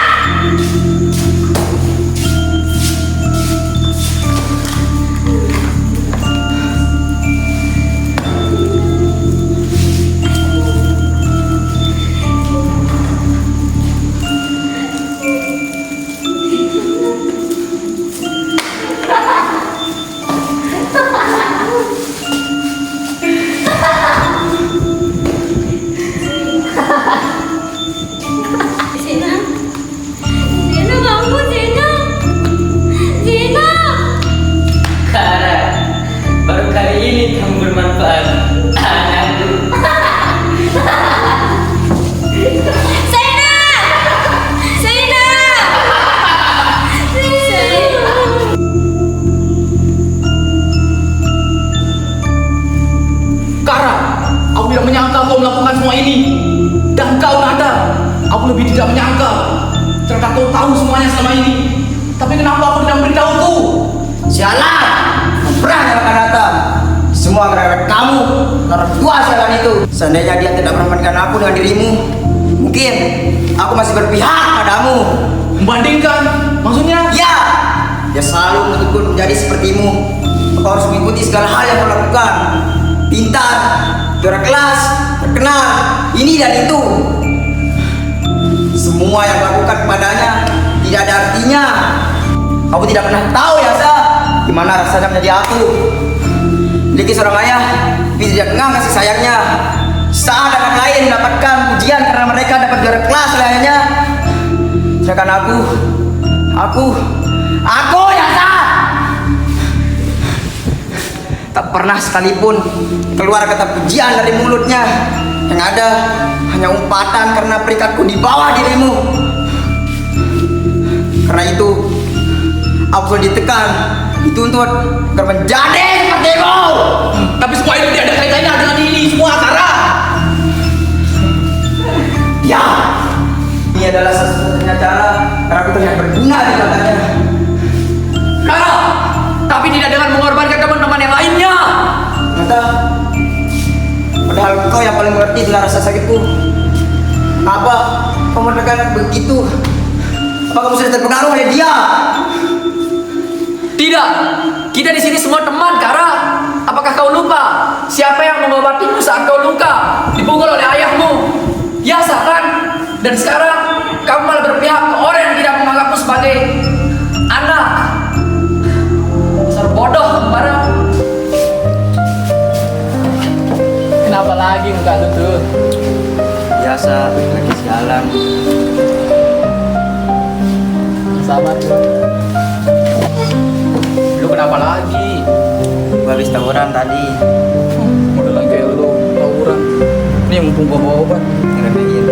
Kara, aku tidak menyangka kau melakukan semua ini. Dan kau Nada, Aku lebih tidak menyangka. Ternyata kau tahu semuanya selama ini. Tapi kenapa aku tidak memberitahuku? Sialan! Kamu pernah nyalakan Nata. Semua gara-gara kamu, orang tua sialan itu. Seandainya dia tidak membandingkan aku dengan dirimu, mungkin aku masih berpihak padamu. Membandingkan? Maksudnya? Ya! Dia selalu menuntutku menjadi sepertimu. Kau harus mengikuti segala hal yang kau lakukan. Pintar, juara kelas, terkenal, ini dan itu. Semua yang kau lakukan kepadanya tidak ada artinya. Kamu tidak pernah tahu ya, Sa, gimana rasanya menjadi aku. Memiliki seorang ayah, tapi tidak kenal kasih sayangnya. Saat anak lain mendapatkan pujian karena mereka dapat juara kelas lainnya, sedangkan aku ya, Sa, tak pernah sekalipun keluar kata pujian dari mulutnya. Yang ada hanya umpatan karena peringkatku di bawah dirimu. Karena itu aku selalu ditekan, dituntut agar menjadi sepertimu. Tapi semua itu tidak ada kaitannya dengan ini semua, Kara. Ya, ini adalah satu-satunya cara agar aku terlihat berguna di katanya. Kara, tapi tidak dengan mengorbankan teman-teman yang lainnya. Ternyata, padahal kau yang paling mengerti tentang rasa sakitku. Kenapa kau menekan begitu? Apa kamu sudah terpengaruh oleh dia? Tidak, kita di sini semua teman, Kara. Apakah kau lupa siapa yang mengobatimu saat kau luka, dipukul oleh ayahmu? Ya, kan? Dan sekarang kamu malah berpihak ke orang yang tidak menganggapmu sebagai anak. Dasar bodoh kemana? Kenapa lagi muka lu tuh? Biasa, lagi sialan. Sabar bro. Lu kenapa lagi? Gua habis tawuran tadi. Modelan kayak lu tawuran. Ini yang mumpung gua bawa obat. Ngeremehin.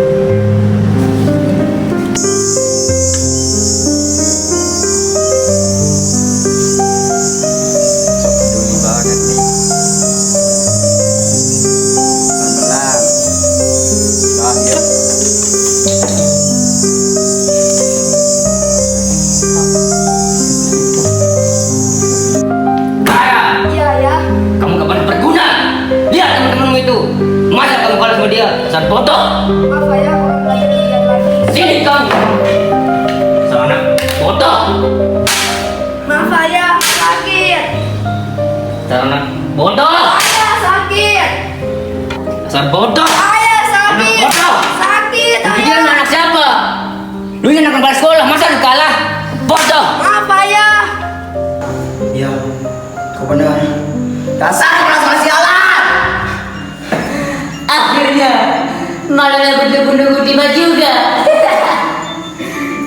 Sok peduli banget nih. Pelan-pelan. Lahir. Iya ya. Kamu kapan berguna? Lihat teman-temanmu itu. Masa kamu kalah sama dia? Saat bodoh. Maaf ya, aku belajar lihat lagi. Sini kamu. Sana bodoh. Maaf ya, sakit. Sana bodoh. Ayah sakit. Dasar bodoh. Ayah sakit. Anak bodoh. Sakit. Lu pikir Ayah. anak siapa? Lu ini anak kepala sekolah, masa lu kalah? Bodoh. Maaf ayah. Iya, kau benar. Dasar kepala sialan. Akhirnya malah berdebun-debun tiba juga.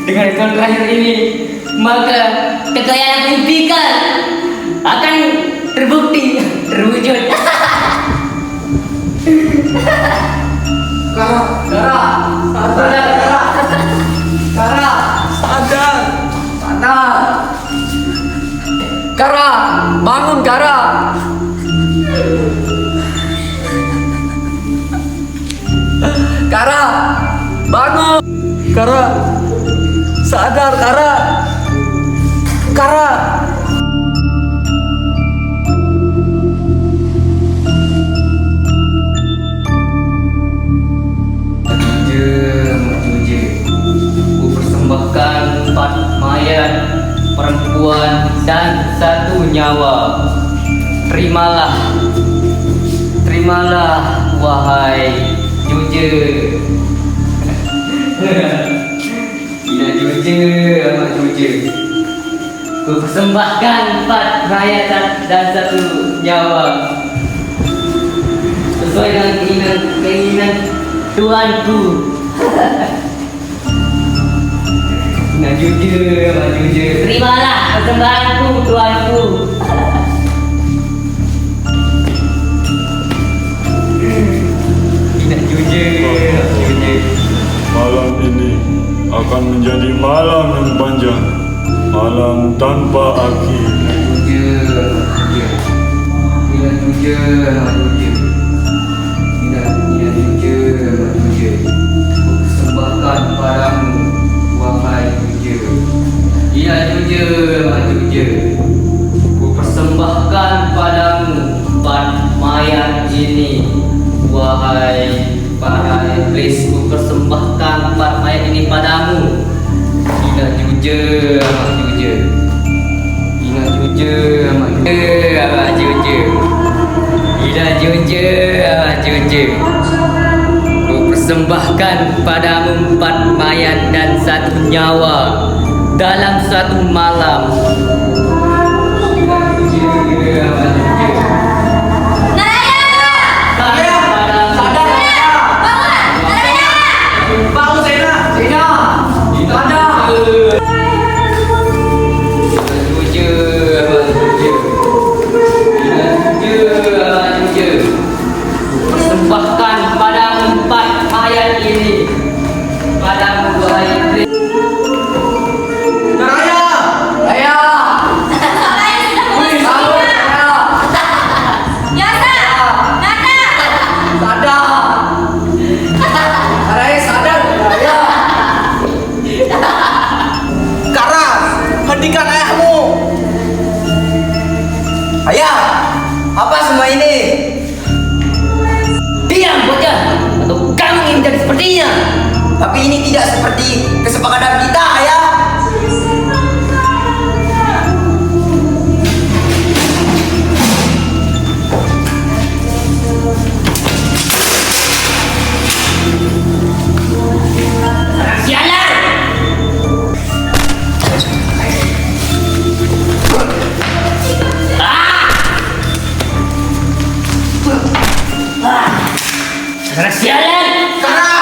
Dengan rekor terakhir ini, maka kekayaan yang impikan akan terbukti, terwujud. Kara, sadar. Kara, bangun Kara. Kara, bangun. Kara, sadar Kara. Kara. Ku persembahkan 4 mayat perempuan dan 1 nyawa. Terimalah wahai Juje. Tidak Juje, amat Juje. Ku persembahkan 4 mayat dan 1 nyawa. Sesuai dengan keinginan Tuanku. Nah jujur, terimalah persembahanku, Tuanku. Tidak jujur. Malam ini akan menjadi malam yang panjang, malam tanpa akhir. Tidak jujur. Ku persembahkan Wahai para iblis, ku persembahkan empat mayat ini padamu. Ina jujur, amat jujur. Ina jujur, amat jujur, amat jujur. Ina jujur, amat jujur. Ku persembahkan padamu empat mayat dan satu nyawa dalam satu malam. Ina jujur, amat jujur. Persembahkan pada empat mayat ini padamu wahai iblis. Raya! Raya! Hentikan ayahmu. Ayah, apa semua ini? Diam bocah, atau kamu ingin menjadi sepertinya. Tapi ini tidak seperti kesepakatan kita, ayah. Anak sialan! Kara!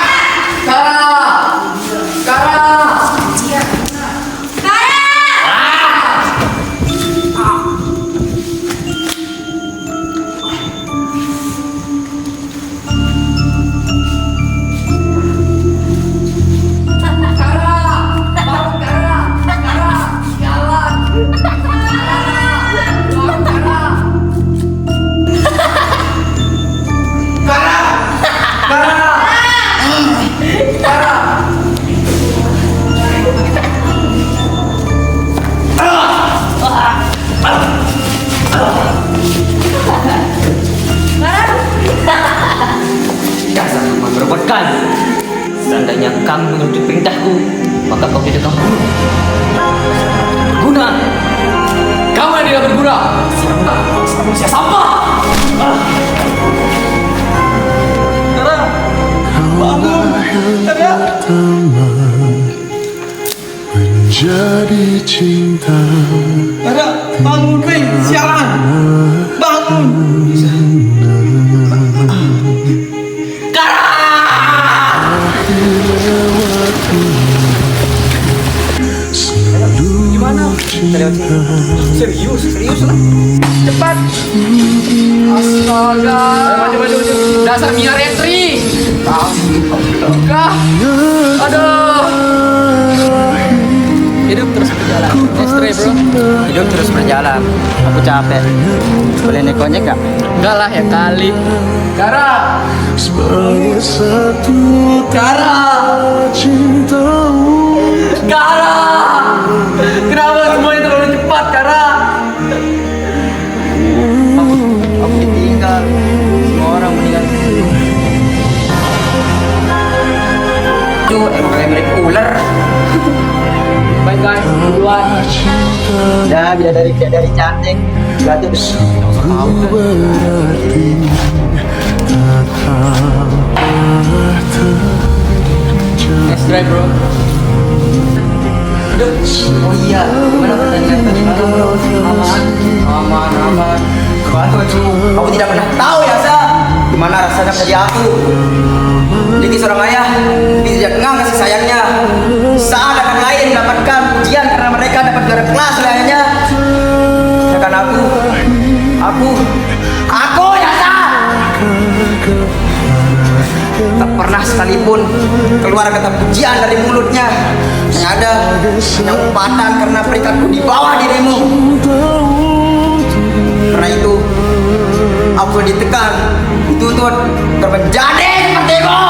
Kara! Kara! Dasar memang berbuatkan. Seandainya kamu menuruti perintahku, maka kau tidak akan berguna. Kamu yang tidak berguna. Manusia sampah. Menjadi cinta. Bangun, Ring. Sialan. Bangun. Gimana? Serius lah. Cepat. Astaga. Maju. Dasar Mia Retri. Kah? Aduh. Hidup terus berjalan. Stay bro. Hidup terus berjalan. Aku capek. Boleh naik ojek gak? Enggak lah ya kali. Kara. Sebagai satu Kara. cintamu. Kara. Kenapa semuanya terlalu cepat, Kara? Aku ditinggal. Semua orang meninggal. Itu emang kayak mereka ular. Baik guys, duluan. Ya, bidadari cantik. Batu Berarti Let's drive bro. Oh iya, gimana pertandingan tadi malam? Aman. Kamu tidak pernah tahu ya, Sa, gimana rasanya menjadi aku. Jadi seorang ayah, dia tidak kenal kasih sayangnya. Saat anak lain mendapatkan pujian karena mereka dapat juara kelas oleh ayahnya. Sedangkan aku ya, Sa, tak pernah sekalipun keluar kata pujian dari mulutnya. Hanya ada penyempatan karena peringkatku di bawah dirimu. Karena itu aku ditekan, dituntut untuk menjadi sepertimu.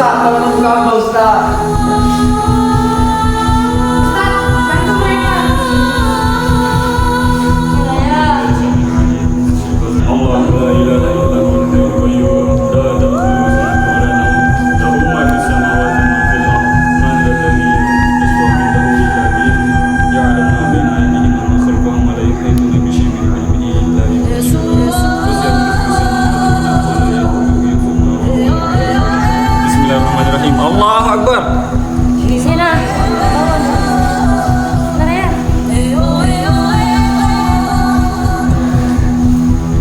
Ustaz, tolong buka hamba Ustaz. Bismillahirrahmanirrahim. Allahu Akbar. Sina.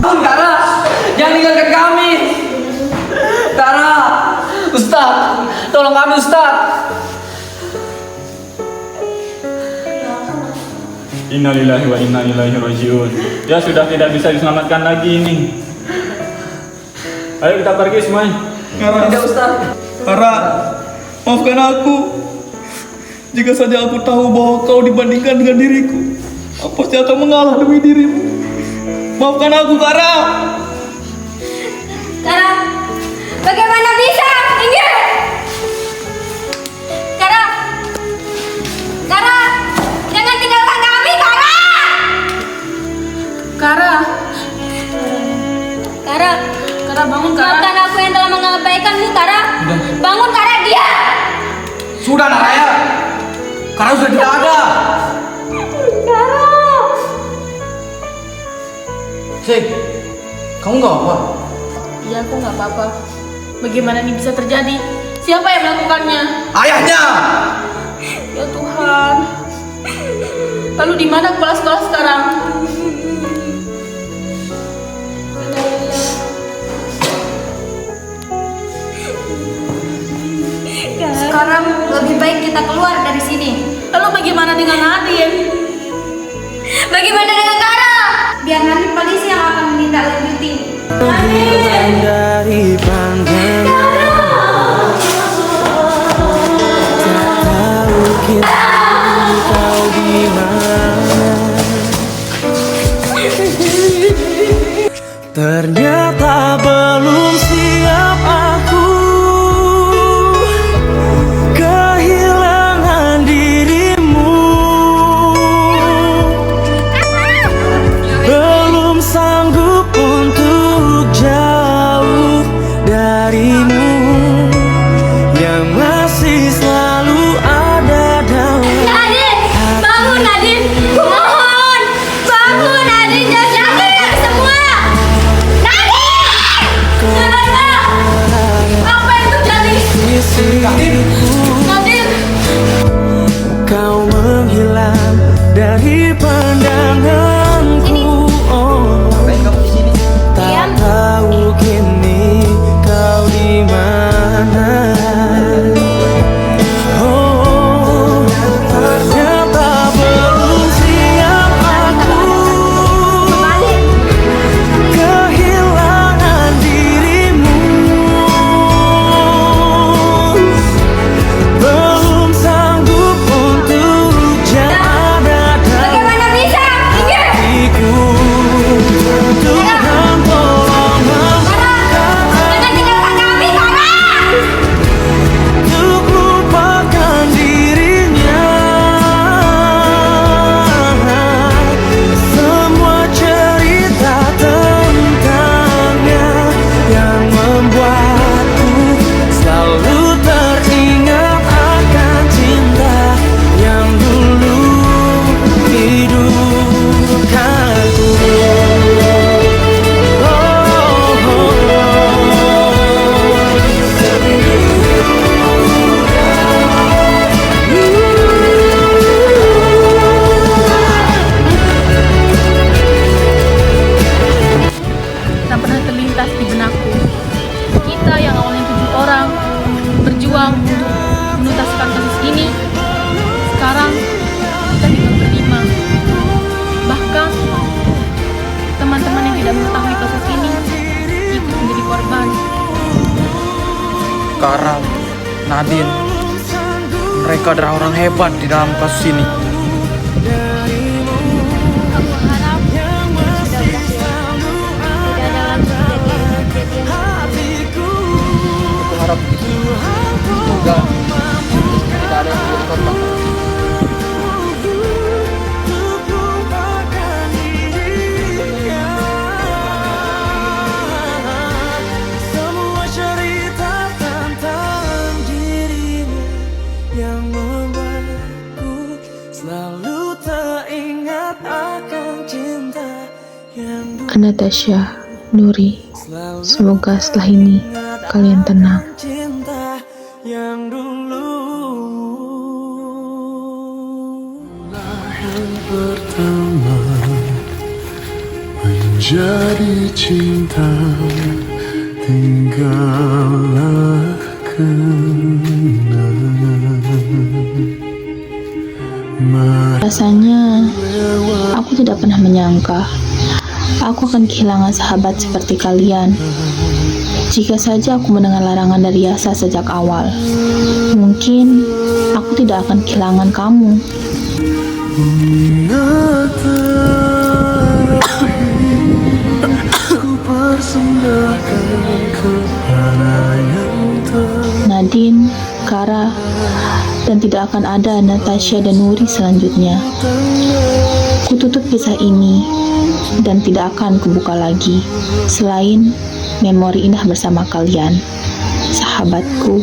Kara, jangan tinggalkan kami. Kara, Ustaz, tolong kami Ustaz. Innalillahi wa inna ilaihi rajiun. Ya sudah tidak bisa diselamatkan lagi ini. Ayo kita pergi semuanya. Tidak Ustaz. Kara, maafkan aku. Jika saja aku tahu bahwa kau dibandingkan dengan diriku, aku pasti akan mengalah demi dirimu. Maafkan aku, Kara. Kara, bagaimana bisa? Minggir! Kara! Kara! Jangan tinggalkan kami, Kara! Kara, Kara! Kara bangun Kara. Maafkan aku yang telah mengabaikanmu, Kara. Bangun, Kara, dia! Sudah Naraya. Kara sudah tidak ada. Kara! Sik, kamu nggak apa? Iya, aku nggak apa-apa. Bagaimana ini bisa terjadi? Siapa yang melakukannya? Ayahnya. Ya Tuhan. Lalu di mana kepala sekolah sekarang? Sekarang lebih baik kita keluar dari sini. Lalu bagaimana dengan Nadine? Bagaimana dengan Kara? Biar nanti polisi yang akan menindaklanjuti. Dari pandang tak tahu kini kau di mana. Ternyata belum siap aku kehilangan dirimu. Belum sanggup untuk jauh darimu yang masih selalu ada dalam Nadine! Bangun, Nadine! Mohon! Bangun, Nadine! Jangan tinggalkan semua! Nadine! Kenapa? Apa yang terjadi? Nadine! kau menghilang dari pandanganku. Oh, tak tahu kini kau di mana. Oh, ternyata belum siap aku kehilangan dirimu. Belum sanggup untuk jaga Bagaimana bisa? Minggir! hatiku. Tuhan tolong Jangan tinggalkan kami, Kara! untuk lupakan dirinya. Semua cerita tentangnya yang membuatku selalu teringat akan cinta yang dulu hidupkanku. Tak pernah terlintas di benakku. Kita yang awalnya 7 orang berjuang untuk menuntaskan kasus ini, sekarang kita tinggal berlima. Bahkan teman-teman yang tidak mengetahui kasus ini ikut menjadi korban. Kara, Nadine, mereka adalah orang hebat di dalam kasus ini. Aku harap sudah berakhir. Tidak ada lagi kejadian-kejadian. Aku harap Anastasia, Nuri, semoga setelah ini kalian tenang. Cinta yang dulu yang pertama menjadi cinta, tinggallah kenangan. Rasanya aku tidak pernah menyangka aku akan kehilangan sahabat seperti kalian. Jika saja aku mendengar larangan dari Yasa sejak awal, mungkin aku tidak akan kehilangan kamu. Nadine, Kara, dan tidak akan ada Anastasia dan Nuri selanjutnya. Kututup kisah ini dan tidak akan kubuka lagi selain memori indah bersama kalian, sahabatku.